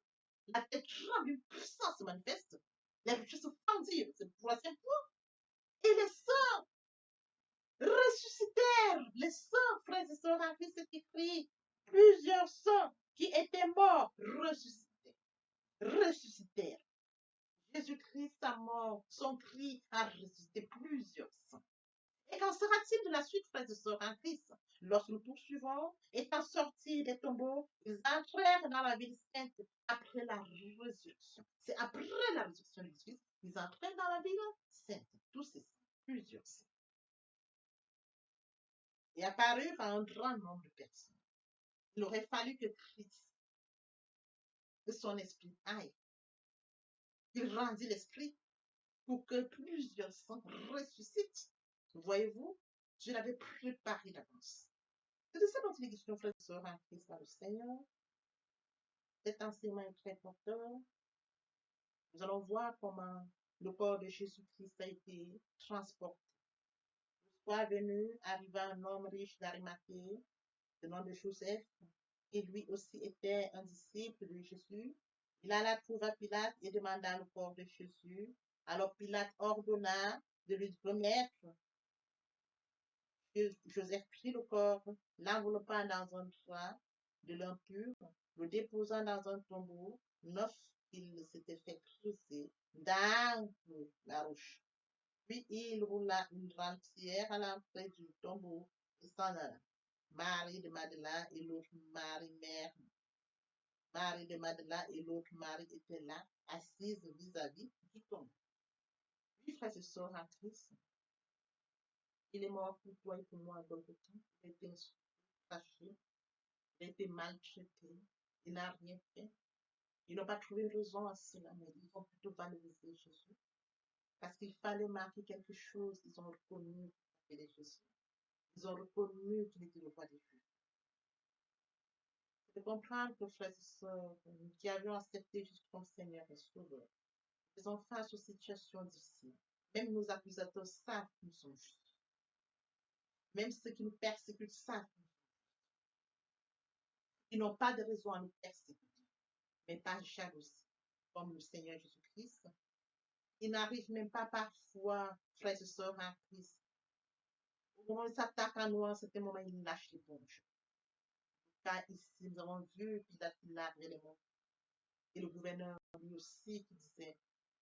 La tête tremble, une puissance se manifeste. Les rochers se fendirent, c'est le troisième point. Et les saints ressuscitèrent. Les saints, frères et sœurs, en Christ, c'est écrit. Plusieurs saints qui étaient morts ressuscitèrent. Jésus-Christ, sa mort, son cri a ressuscité plusieurs saints. Et qu'en sera-t-il de la suite, frères et sœurs, en Christ? Lorsque nous poursuivons, étant sortis des tombeaux, ils entrèrent dans la ville sainte après la résurrection. C'est après la résurrection de Jésus, ils entrèrent dans la ville sainte. Tous ces saints, plusieurs saints. Et apparurent à un grand nombre de personnes. Il aurait fallu que Christ, que son esprit aille. Il rendit l'esprit pour que plusieurs saints ressuscitent. Voyez-vous, je l'avais préparé d'avance. C'est de ça dont il est question, frères et sœurs, en Christ par le Seigneur. Cet enseignement est très porteur. Nous allons voir comment le corps de Jésus-Christ a été transporté. Le soir venu, arriva un homme riche d'Arimathée, le nom de Joseph, qui lui aussi était un disciple de Jésus. Il alla trouver Pilate et demanda le corps de Jésus. Alors Pilate ordonna de lui remettre. Joseph prit le corps, l'enveloppa dans un drap de lin pur, le déposant dans un tombeau neuf qu'il s'était fait creuser dans la roche. Puis il roula une rentière à l'entrée du tombeau et s'en alla. Marie de Magdala et l'autre Marie-Mère, Marie de Magdala et l'autre Marie étaient là, assises vis-à-vis du tombeau. Oui, frères et sœurs en Christ, il est mort pour toi et pour moi à Golgotha. Il a été fâché, il a été maltraité, il n'a rien fait. Ils n'ont pas trouvé raison à cela, mais ils ont plutôt valorisé Jésus. Parce qu'il fallait marquer quelque chose, ils ont reconnu qu'il était Jésus. Ils ont reconnu qu'il était le roi des Juifs. Il faut comprendre que, frères et sœurs, qui avions accepté Jésus comme Seigneur et Sauveur, faisons face aux situations difficiles. Même nos accusateurs savent que nous sommes justes. Même ceux qui nous persécutent savent qu'ils n'ont pas de raison à nous persécuter, mais par jalousie, comme le Seigneur Jésus-Christ. Il n'arrive même pas parfois, frères et sœurs en Christ. Au moment où il s'attaque à nous, en certain moment, il lâche les bonges. Car ici, nous avons vu Pilate qui lave les mains. Et le gouverneur lui aussi qui disait,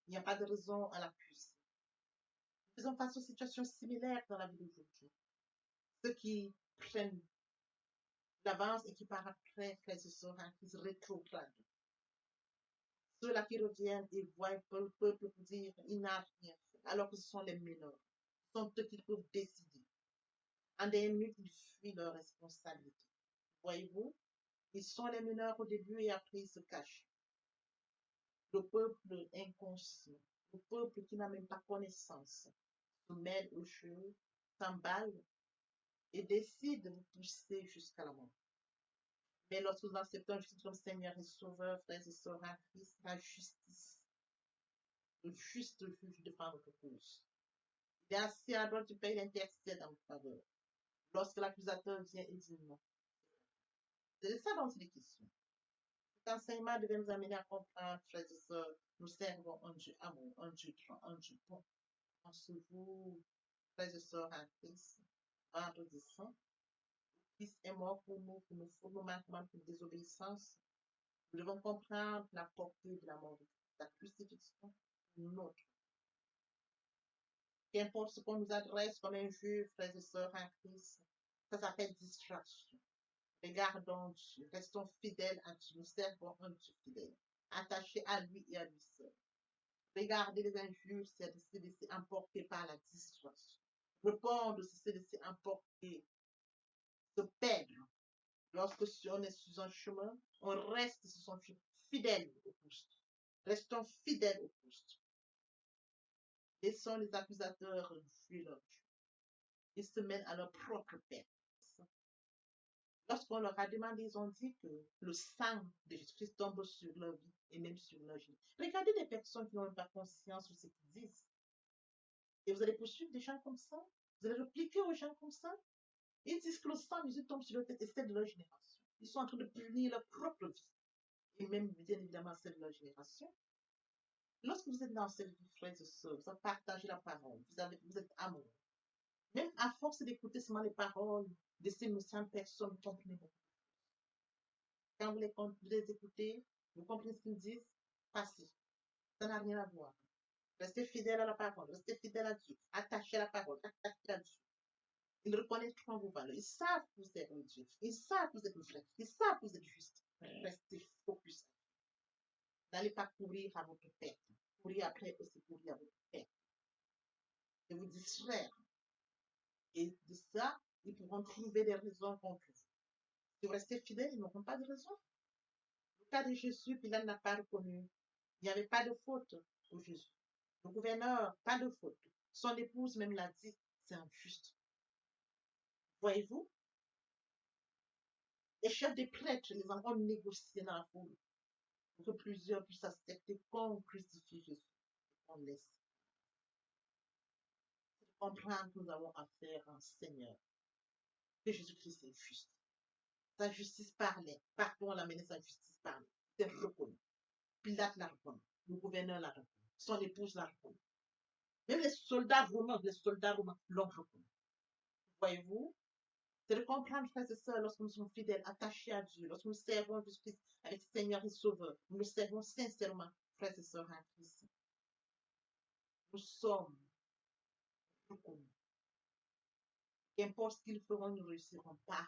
il n'y a pas de raison à l'accuser. Nous faisons face aux situations similaires dans la vie d'aujourd'hui. Ceux qui prennent l'avance et qui par après, frères et sœurs en Christ, rétrogradent. Ceux-là qui reviennent et voient le peuple pour dire, il n'a rien fait, alors que ce sont les mineurs. Ce sont eux qui peuvent décider. En des minutes, ils fuient leurs responsabilités. Voyez-vous, ils sont les meneurs au début et après ils se cachent. Le peuple inconscient, le peuple qui n'a même pas connaissance, se mêle au jeu, s'emballe et décide de vous pousser jusqu'à la mort. Mais lorsque nous acceptons Jésus comme Seigneur et Sauveur, frères et sœurs en Christ, la justice, le juste juge défend notre cause. Il est assis à droite du Père, il intercède en votre faveur. Lorsque l'accusateur vient et dit non. C'est de ça dont il est question. Cet enseignement devait nous amener à comprendre, frères et sœurs, nous servons un Dieu amour, un Dieu grand, un Dieu bon. En ce jour, frères et sœurs en Christ, vendredi saint, Christ est mort pour nous pour nos manquements, pour désobéissance. Nous devons comprendre la portée de la mort de Christ, la crucifixion, notre. Qu'importe ce qu'on nous adresse comme injure, frères et sœurs en Christ, ça s'appelle distraction. Regardons Dieu, restons fidèles à Dieu, nous servons un Dieu fidèle, attaché à lui et à lui seul. Regarder les injures, c'est de se laisser emporter par la distraction. Répondre, c'est se laisser emporter, se perdre. Lorsque on est sur un chemin, on reste sur son chemin, fidèle au poste. Restons fidèles au poste. Laissons les accusateurs fuir leur Dieu. Ils se mènent à leur propre perte. Lorsqu'on leur a demandé, ils ont dit que le sang de Jésus-Christ tombe sur leur vie et même sur leur vie. Regardez des personnes qui n'ont pas conscience de ce qu'ils disent. Et vous allez poursuivre des gens comme ça? Vous allez répliquer aux gens comme ça? Ils disent que le sang de Jésus tombe sur leur tête et c'est de leur génération. Ils sont en train de punir leur propre vie. Et même, bien évidemment, celle de leur génération. Lorsque vous êtes dans cette vie, frères et sœurs, vous partagez la parole, vous êtes amoureux. Même à force d'écouter seulement les paroles de ces innocentes personnes, vous comprenez beaucoup. Quand vous les écoutez, vous comprenez ce qu'ils disent, passez. Ça n'a rien à voir. Restez fidèle à la parole, restez fidèle à Dieu, attachez à la parole, attachez à Dieu. Ils reconnaîtront vos valeurs. Ils savent que vous êtes un Dieu. Ils savent que vous êtes vrai. Ils savent que vous êtes juste. Restez focus. N'allez pas courir à votre perte. Courir après aussi courir à votre perte. Et vous distraire. Et de ça, ils pourront trouver des raisons contre vous. Si vous restez fidèle, ils n'auront pas de raison. Le cas de Jésus, Pilate n'a pas reconnu. Il n'y avait pas de faute pour Jésus. Le gouverneur, pas de faute. Son épouse même l'a dit, c'est injuste. Voyez-vous, les chefs des prêtres, les ont négocié dans la foule pour que plusieurs puissent accepter qu'on crucifie Jésus. On laisse comprendre que nous avons affaire à un Seigneur, que Jésus-Christ est juste. Sa justice parlait. Partout on l'a mené, sa justice parlait. C'est reconnu. Pilate l'a reconnu. Le gouverneur l'a reconnu. Son épouse l'a reconnu. Même les soldats romains l'ont reconnu. Voyez-vous, c'est de comprendre, frères et sœurs, lorsque nous sommes fidèles, attachés à Dieu, lorsque nous servons Jésus-Christ avec Seigneur et Sauveur, nous le servons sincèrement, frères et sœurs en Christ. Nous sommes reconnus. Qu'importe ce qu'ils feront, nous ne réussirons pas.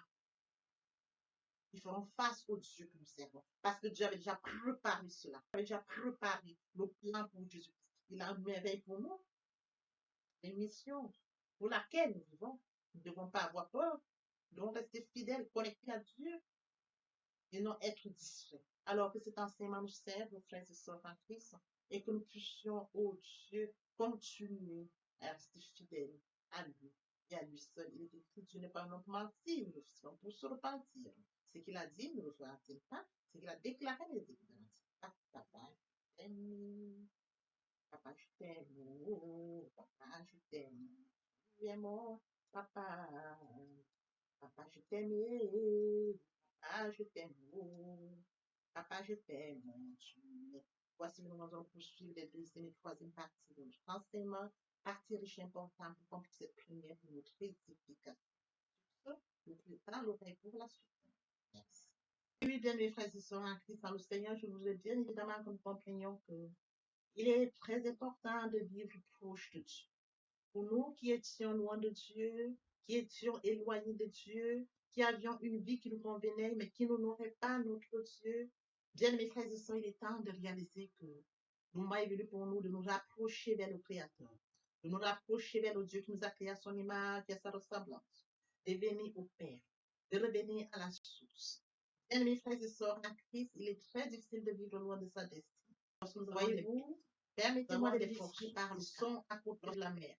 Ils feront face au Dieu que nous servons. Parce que Dieu avait déjà préparé cela. Il avait déjà préparé le plan pour Jésus-Christ. Il a une merveille pour nous, une mission pour laquelle nous vivons. Nous ne devons pas avoir peur. Nous devons rester fidèles, connectés à Dieu et non être distraits. Alors que cet enseignement nous serve, frères et sœurs en Christ, et que nous puissions, oh Dieu, continuer à rester fidèles à lui et à lui seul. Il est écrit, Dieu n'est pas un homme pour mentir, nous sommes pour se repentir. Ce qu'il a dit, ne le fera-t-il pas? Ce qu'il a déclaré, ne le déclarera-t-il pas? Papa, je t'aime. Papa, je t'aime. Oh, papa, je t'aime. Tu es mon papa. Papa, je t'aime. Papa, je t'aime. Oh, papa, je t'aime. Voici nous allons poursuivre les deuxième et troisième parties de notre enseignement. Partie riche et importante pour qu'on puisse être première pour notre édification. Nous préparons l'oreille pour la suite. Merci. Oui, bien, mes frères et sœurs en Christ, dans le Seigneur, je vous ai bien évidemment que nous comprenions que il est très important de vivre proche de Dieu. Pour nous qui étions loin de Dieu, qui étions éloignés de Dieu, qui avions une vie qui nous convenait, mais qui n'honorait pas notre Dieu, bien, mes frères et sœurs, il est temps de réaliser que le moment est venu pour nous de nous rapprocher vers le Créateur, de nous rapprocher vers le Dieu qui nous a créé à son image et à sa ressemblance, de venir au Père, de revenir à la source. Bien, mes frères et sœurs, en Christ, il est très difficile de vivre loin de sa destinée. Voyez-vous, permettez-moi de dire par ils sont à côté de la mer.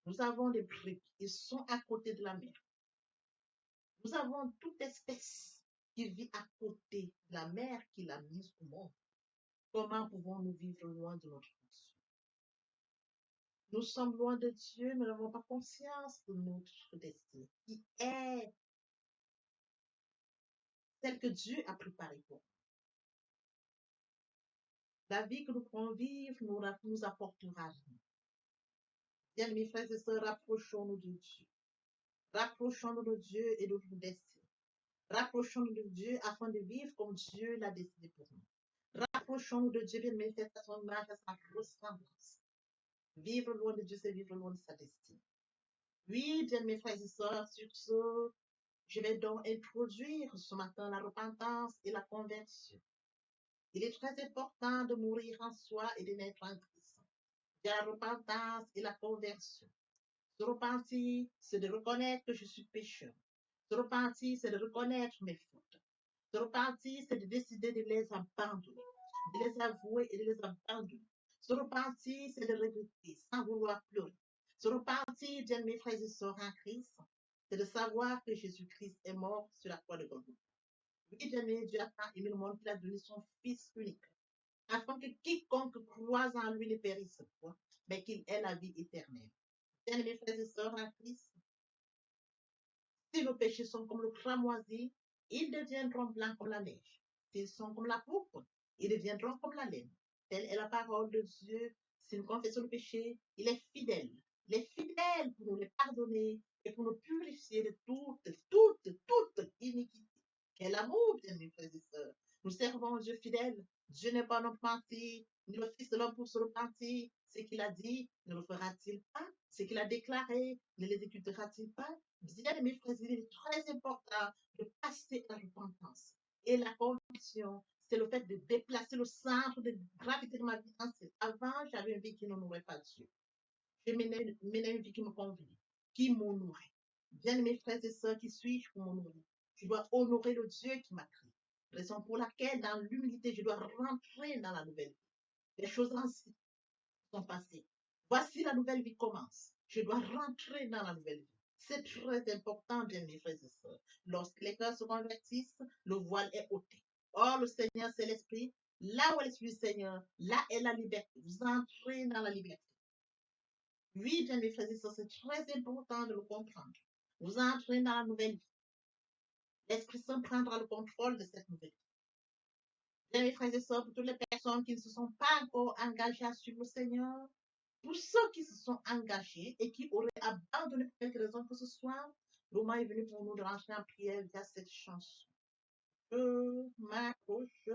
Nous avons des briques, ils sont à côté de la mer. Nous avons toute espèce qui vit à côté de la mer qu'il a mise au monde. Comment pouvons-nous vivre loin de notre Dieu? Nous sommes loin de Dieu, nous n'avons pas conscience de notre destinée, qui est celle que Dieu a préparée pour nous. La vie que nous pourrons vivre nous apportera rien. Bien, mes frères et sœurs, rapprochons-nous de Dieu. Rapprochons-nous de Dieu et de notre destinée. Rapprochons-nous de Dieu afin de vivre comme Dieu l'a décidé pour nous. Rapprochons-nous de Dieu, bien manifester à son image, à sa ressemblance. Vivre loin de Dieu, c'est vivre loin de sa destinée. Oui, bien mes frères et sœurs, sur ce, je vais donc introduire ce matin la repentance et la conversion. Il est très important de mourir en soi et de naître en Christ. Il y a la repentance et la conversion. Se repentir, c'est de reconnaître que je suis pécheur. Se repentir, c'est de reconnaître mes fautes. Se repentir, c'est de décider de les abandonner, de les avouer et de les abandonner. Se repentir, c'est de regretter sans vouloir pleurer. Se repentir, bien mes frères et sœurs en Christ, c'est de savoir que Jésus-Christ est mort sur la croix de Golgotha. Oui, bien mes Dieu a tant aimé le monde qu'il a donné son Fils unique, afin que quiconque croise en lui ne périsse point, mais qu'il ait la vie éternelle. Bien mes frères et sœurs en Christ, si nos péchés sont comme le cramoisi, ils deviendront blancs comme la neige. S'ils sont comme la pourpre, ils deviendront comme la laine. Telle est la parole de Dieu. Si nous confessons le péché, il est fidèle les fidèles pour nous les pardonner et pour nous purifier de toute iniquité. Quel amour, bien mes frères et sœurs. Nous servons un Dieu fidèle. Dieu n'est pas notre menti, ni le Fils de l'homme pour se repentir. Ce qu'il a dit, ne le fera-t-il pas? Ce qu'il a déclaré, ne l'exécutera-t-il pas? Bien, mes frères, il est très important de passer à la repentance. Et la conviction, c'est le fait de déplacer le centre de gravité de ma vie entière. Avant, j'avais une vie qui n'honorait pas Dieu. Je menais une vie qui me convenait, qui m'honorait. Bien, mes frères et sœurs, qui suis-je pour m'honorer? Je dois honorer le Dieu qui m'a créé. Raison pour laquelle, dans l'humilité, je dois rentrer dans la nouvelle vie. Les choses anciennes sont passées. Voici la nouvelle vie commence. Je dois rentrer dans la nouvelle vie. C'est très important, bien mes frères et sœurs. Lorsque les cœurs se convertissent, le voile est ôté. Or, le Seigneur, c'est l'Esprit. Là où est l'Esprit du Seigneur, là est la liberté. Vous entrez dans la liberté. Oui, bien mes frères et sœurs, c'est très important de le comprendre. Vous entrez dans la nouvelle vie. L'Esprit Saint prendra le contrôle de cette nouvelle vie. Bien mes frères et sœurs, pour toutes les personnes qui ne se sont pas encore engagées à suivre le Seigneur, pour ceux qui se sont engagés et qui auraient abandonné pour quelque raison que ce soit, le moment est venu pour nous de rentrer en prière via cette chanson. Je m'approche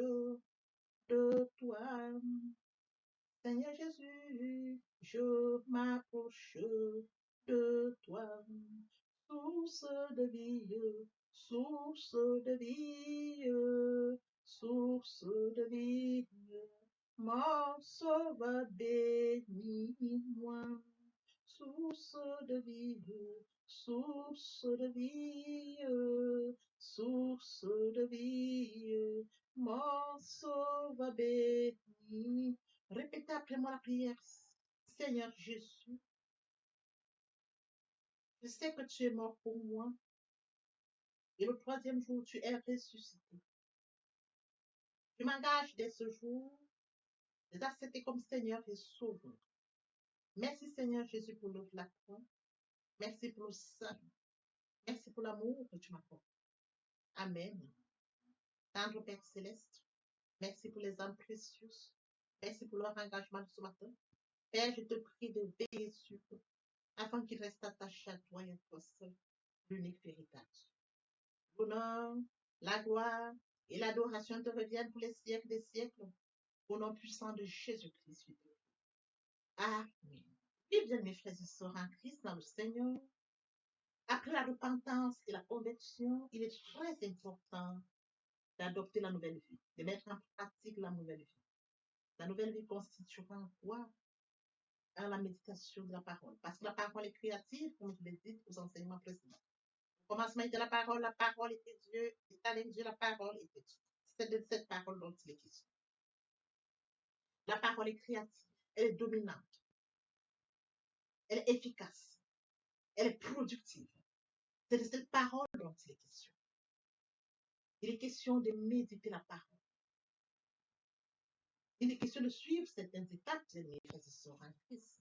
de toi, Seigneur Jésus, je m'approche de toi, source de vie, source de vie, source de vie, mon sauveur bénis-moi, source de vie, source de vie, source de vie, mon sauveur bénis. Répétez après moi la prière. Seigneur Jésus, je sais que tu es mort pour moi et le troisième jour tu es ressuscité. Je m'engage dès ce jour de t'accepter comme Seigneur et Sauveur. Merci Seigneur Jésus pour l'œuvre de la croix. Merci pour le salut. Merci pour l'amour que tu m'apportes. Amen. Tendre Père Céleste, merci pour les âmes précieuses. Merci pour leur engagement de ce matin. Père, je te prie de veiller sur eux afin qu'ils restent attachés à toi et à toi seul, l'unique véritable. L'honneur, la gloire et l'adoration te reviennent pour les siècles des siècles, au nom puissant de Jésus-Christ. Amen. Et bien, mes frères et sœurs en Christ, dans le Seigneur, après la repentance et la conversion, il est très important d'adopter la nouvelle vie, de mettre en pratique la nouvelle vie. La nouvelle vie constituera quoi? La méditation de la parole. Parce que la parole est créative, comme je l'ai dit aux enseignements précédents. Au commencement était la parole était Dieu, et avec Dieu, la parole était Dieu. C'est de cette parole dont il est question. La parole est créative, elle est dominante, elle est efficace, elle est productive. C'est de cette parole dont il est question. Il est question de méditer la parole. Il est question de suivre certaines étapes de mes frères et sœurs en Christ.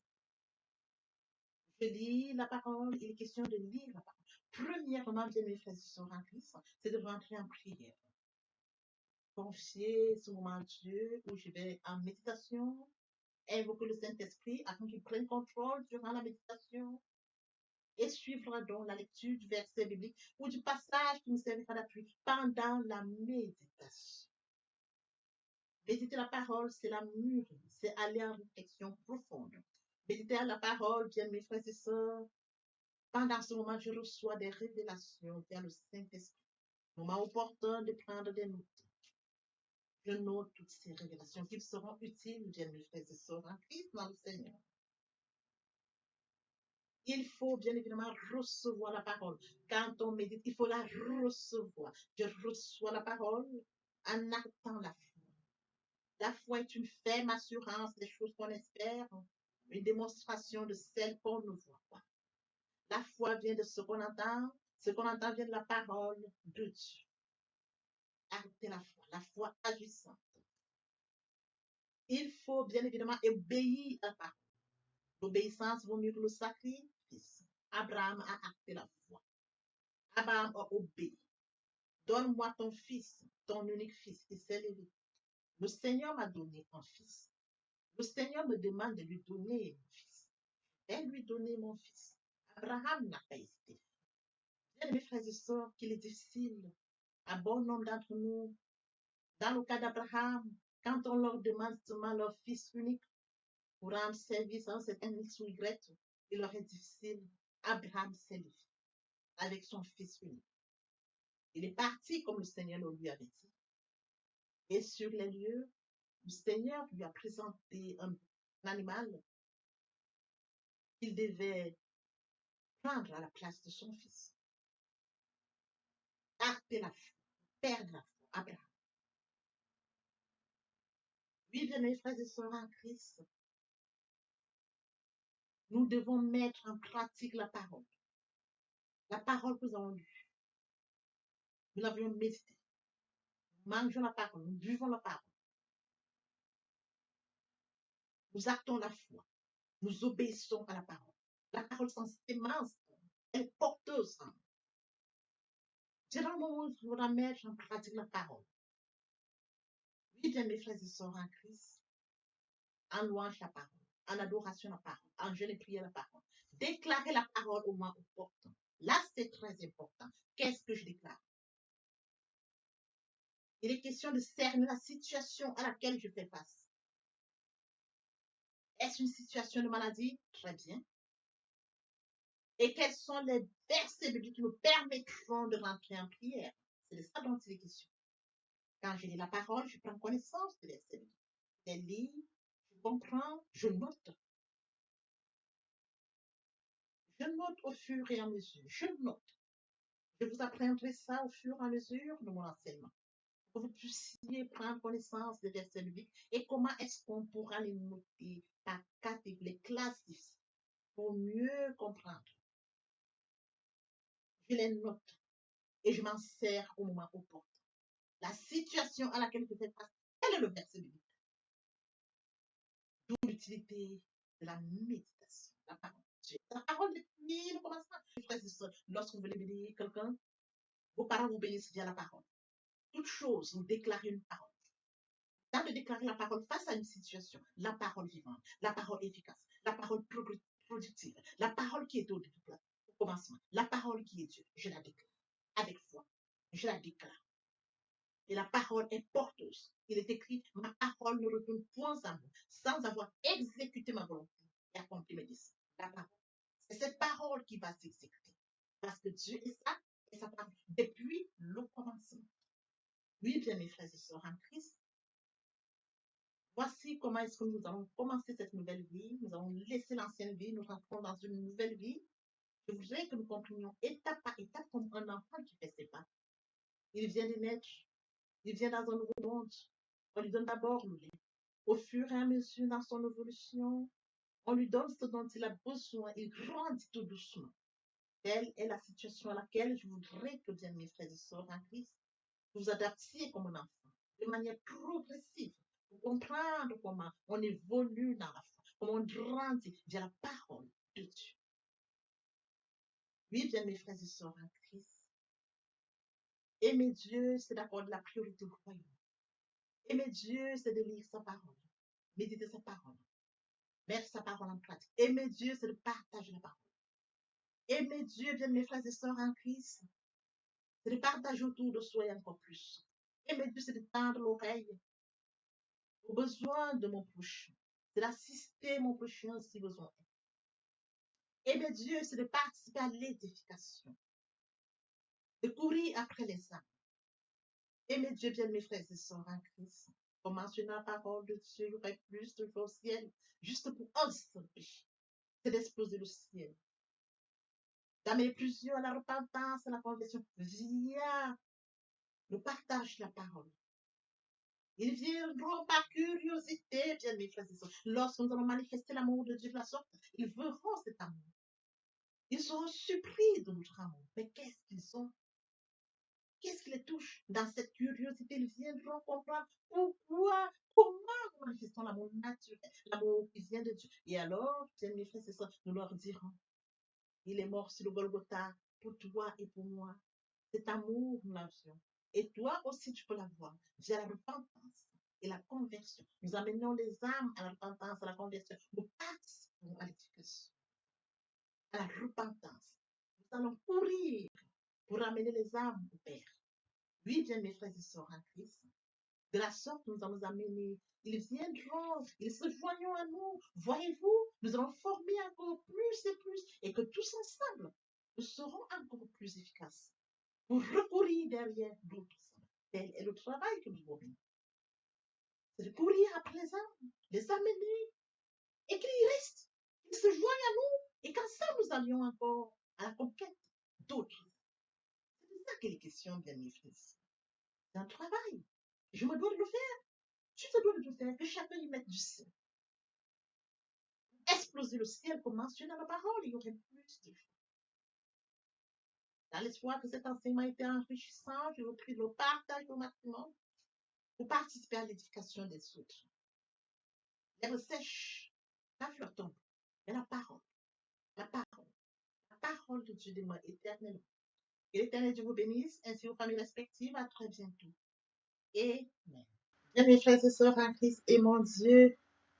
Je lis la parole, il est question de lire la parole. Premièrement, bien mes frères et sœurs en Christ, c'est de rentrer en prière. Confier ce moment à Dieu où je vais en méditation, invoquer le Saint-Esprit afin qu'il prenne contrôle durant la méditation et suivre donc la lecture du verset biblique ou du passage qui nous servira d'appui pendant la méditation. Méditer la parole, c'est la mûrir, c'est aller en réflexion profonde. Méditer à la parole, bien mes frères et sœurs, pendant ce moment, je reçois des révélations vers le Saint-Esprit. Moment opportun de prendre des notes. Je note toutes ces révélations qui seront utiles, bien mes frères et sœurs, en Christ dans le Seigneur. Il faut bien évidemment recevoir la parole. Quand on médite, il faut la recevoir. Je reçois la parole en actant la foi. La foi est une ferme assurance des choses qu'on espère, une démonstration de celles qu'on ne voit pas. La foi vient de ce qu'on entend vient de la parole de Dieu. Acter la foi agissante. Il faut bien évidemment obéir à la parole. L'obéissance vaut mieux que le sacrifice. Abraham a acté la foi. Abraham a obéi. Donne-moi ton fils, ton unique fils, et c'est Lévi. Le Seigneur m'a donné un fils. Le Seigneur me demande de lui donner un fils. vais lui donner mon fils. Abraham n'a pas hésité. Bien, mes frères et sœurs, qu'il est difficile, un bon nombre d'entre nous, dans le cas d'Abraham, quand on leur demande seulement leur fils unique pour rendre service à un certain X ou Y, il leur est difficile. Abraham s'est levé avec son fils unique. Il est parti comme le Seigneur le lui avait dit. Et sur les lieux, le Seigneur lui a présenté un animal qu'il devait prendre à la place de son fils. Garder la foi, perdre la foi, Abraham. Oui, bien mes frères et sœurs en Christ, nous devons mettre en pratique la parole. La parole que nous avons lue. Nous l'avions médité. Nous mangeons la parole, nous buvons la parole. Nous actons la foi. Nous obéissons à la parole. La parole sans sémence, elle est porteuse. C'est dans le moment où nous devons mettre en pratique la parole. Oui, bien mes frères et sœurs en Christ, en louange la parole, en adoration la parole, en jeûne et prière la parole. Déclarer la parole au moins opportun. Là, c'est très important. Qu'est-ce que je déclare? Il est question de cerner la situation à laquelle je fais face. Est-ce une situation de maladie? Très bien. Et quels sont les versets bibliques qui me permettront de rentrer en prière? C'est de ça dont il est question. Quand je lis la parole, je prends connaissance des versets bibliques. Je les lis, je comprends, je note. Je note au fur et à mesure. Je note. Je vous apprendrai ça au fur et à mesure de mon enseignement. Pour que vous puissiez prendre connaissance des versets bibliques et comment est-ce qu'on pourra les noter par catégorie, les classifier pour mieux comprendre. Je les note et je m'en sers au moment opportun. La situation à laquelle je fais face, quel est le verset biblique? D'où l'utilité de la méditation, la parole de Dieu. La parole depuis le commencement. Frères et sœurs, lorsque vous voulez bénir quelqu'un, vos parents vous bénissent via la parole. Toute chose, vous déclarez une parole. Dans de déclarer la parole face à une situation, la parole vivante, la parole efficace, la parole productive, la parole qui est au commencement, la parole qui est Dieu, je la déclare avec foi. Je la déclare. Et la parole est porteuse. Il est écrit, ma parole ne retourne point à moi, sans avoir exécuté ma volonté et accompli mes désirs. La parole. C'est cette parole qui va s'exécuter. Parce que Dieu est ça, et sa parole, depuis le commencement. Oui, bien mes frères et sœurs en Christ, voici comment est-ce que nous allons commencer cette nouvelle vie. Nous allons laisser l'ancienne vie, nous rentrons dans une nouvelle vie. Je voudrais que nous comprenions étape par étape comme un enfant qui fait ses pas. Il vient de naître. Il vient dans un nouveau monde. On lui donne d'abord le lait. Au fur et à mesure dans son évolution, on lui donne ce dont il a besoin. Il grandit tout doucement. Telle est la situation à laquelle je voudrais que, bien mes frères et sœurs en Christ, vous adaptiez comme un enfant, de manière progressive, pour comprendre comment on évolue dans la foi, comment on grandit via la parole de Dieu. Oui, bien mes frères et sœurs en Christ, aimer Dieu, c'est d'accorder la priorité au royaume. Aimer Dieu, c'est de lire sa parole, méditer sa parole, mettre sa parole en pratique. Aimer Dieu, c'est de partager la parole. Aimer Dieu, bien mes frères et sœurs en Christ, c'est de partager autour de soi et encore plus. Aimer Dieu, c'est de tendre l'oreille aux besoins de mon prochain. C'est d'assister mon prochain si besoin est. Aimer Dieu, c'est de participer à l'édification, de courir après les âmes. Aimer Dieu, bien mes frères et sœurs en Christ. Pour mentionner la parole de Dieu, il y aurait plus de choses au ciel, juste pour un seul péché. C'est d'exploser le ciel. D'amener plusieurs à la repentance, à la conversion, via le partage de la parole. Ils viendront par curiosité, bien mes frères et sœurs. Lorsque nous allons manifester l'amour de Dieu de la sorte, ils verront cet amour. Ils seront surpris de notre amour. Mais qu'est-ce qu'ils ont? Qu'est-ce qui les touche? Dans cette curiosité, ils viendront comprendre pourquoi, comment nous manifestons l'amour naturel, l'amour qui vient de Dieu. Et alors, bien mes frères et sœurs, nous leur dirons, il est mort sur le Golgotha pour toi et pour moi. Cet amour, nous l'avions. Et toi aussi, tu peux l'avoir via la repentance et la conversion. Nous amenons les âmes à la repentance, à la conversion. Nous participons à l'éducation. à la repentance. Nous allons courir pour amener les âmes au Père. Oui, bien mes frères et sœurs en Christ. De la sorte, nous allons amener. Ils viendront, ils se joignent à nous. Voyez-vous, nous allons former encore plus et que tous ensemble, nous serons encore plus efficaces pour recourir derrière d'autres. Tel est le travail que nous avons. C'est de courir après les âmes, les amener, et qu'ils restent, qu'ils se joignent à nous, et qu'ensemble nous allions encore à la conquête d'autres. C'est de ça qu'il est question, bien mes frères. C'est un travail. Je me dois de le faire. Tu te dois de le faire, que chacun y mette du sien. Exploser le ciel, comme mentionné dans la parole, il y aurait plus de choses. Dans l'espoir que cet enseignement était enrichissant, je vous prie de le partager au maximum pour participer à l'édification des autres. L'herbe sèche, la fleur tombe, mais la parole de Dieu demeure éternellement. Que l'Éternel Dieu vous bénisse, ainsi vos familles respectives. À très bientôt. Amen. Bien, mes frères et sœurs en Christ, et mon Dieu,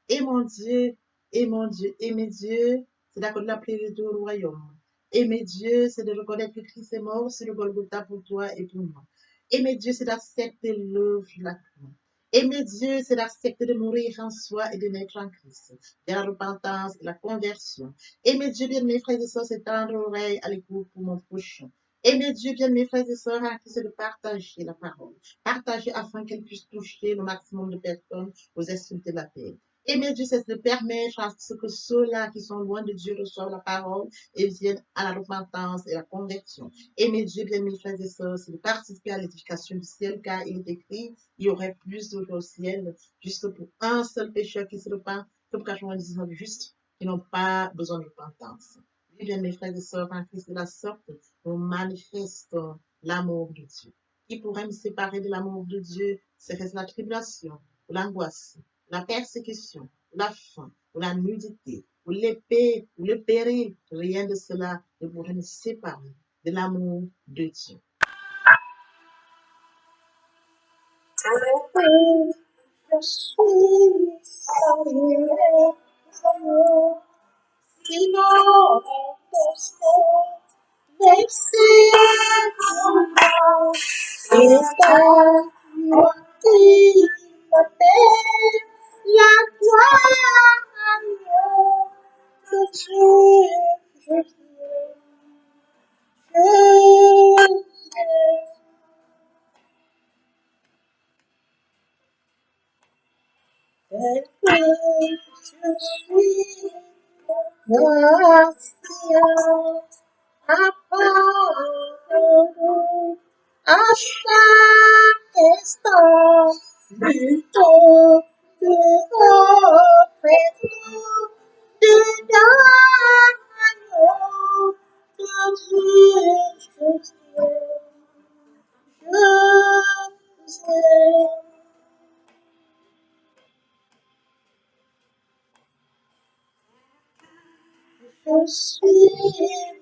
et mon Dieu, et mon Dieu, et mes dieux, c'est d'accord de l'appeler au royaume. Et mes dieux, c'est de reconnaître que Christ est mort sur le Golgotha pour toi et pour moi. Et mes dieux, c'est d'accepter l'œuvre de la croix. Et mes dieux, c'est d'accepter de mourir en soi et de naître en Christ, de la repentance et la conversion. Et mes dieux, bien mes frères et sœurs, c'est tendre l'oreille à l'écoute pour mon prochain. Et mes dieux, bien mes frères et sœurs, en Christ, c'est de partager la parole. Partager afin qu'elle puisse toucher le maximum de personnes aux esprits de la paix. Et mes dieux, c'est de permettre à ce que ceux-là qui sont loin de Dieu reçoivent la parole et viennent à la repentance et la conversion. Et mes dieux, bien mes frères et sœurs, c'est de participer à l'édification du ciel, car il est écrit, il y aurait plus d'eau au ciel, juste pour un seul pécheur qui se repent, que pour 99 justes qui n'ont pas besoin de repentance. Et bien mes frères et sœurs, en Christ de la sorte, nous manifestons l'amour de Dieu. Qui pourrait me séparer de l'amour de Dieu? Serait-ce la tribulation, ou l'angoisse, la persécution, la faim, ou la nudité, ou l'épée, ou le péril? Rien de cela ne pourrait nous séparer de l'amour de Dieu. Je suis salué, sinon laissez moi et ta qui m'appelle la gloire de Dieu. Je suis patient, apparent à chaque instant, plutôt que votre nom de l'agneau de Dieu. Je vous aime. Je suis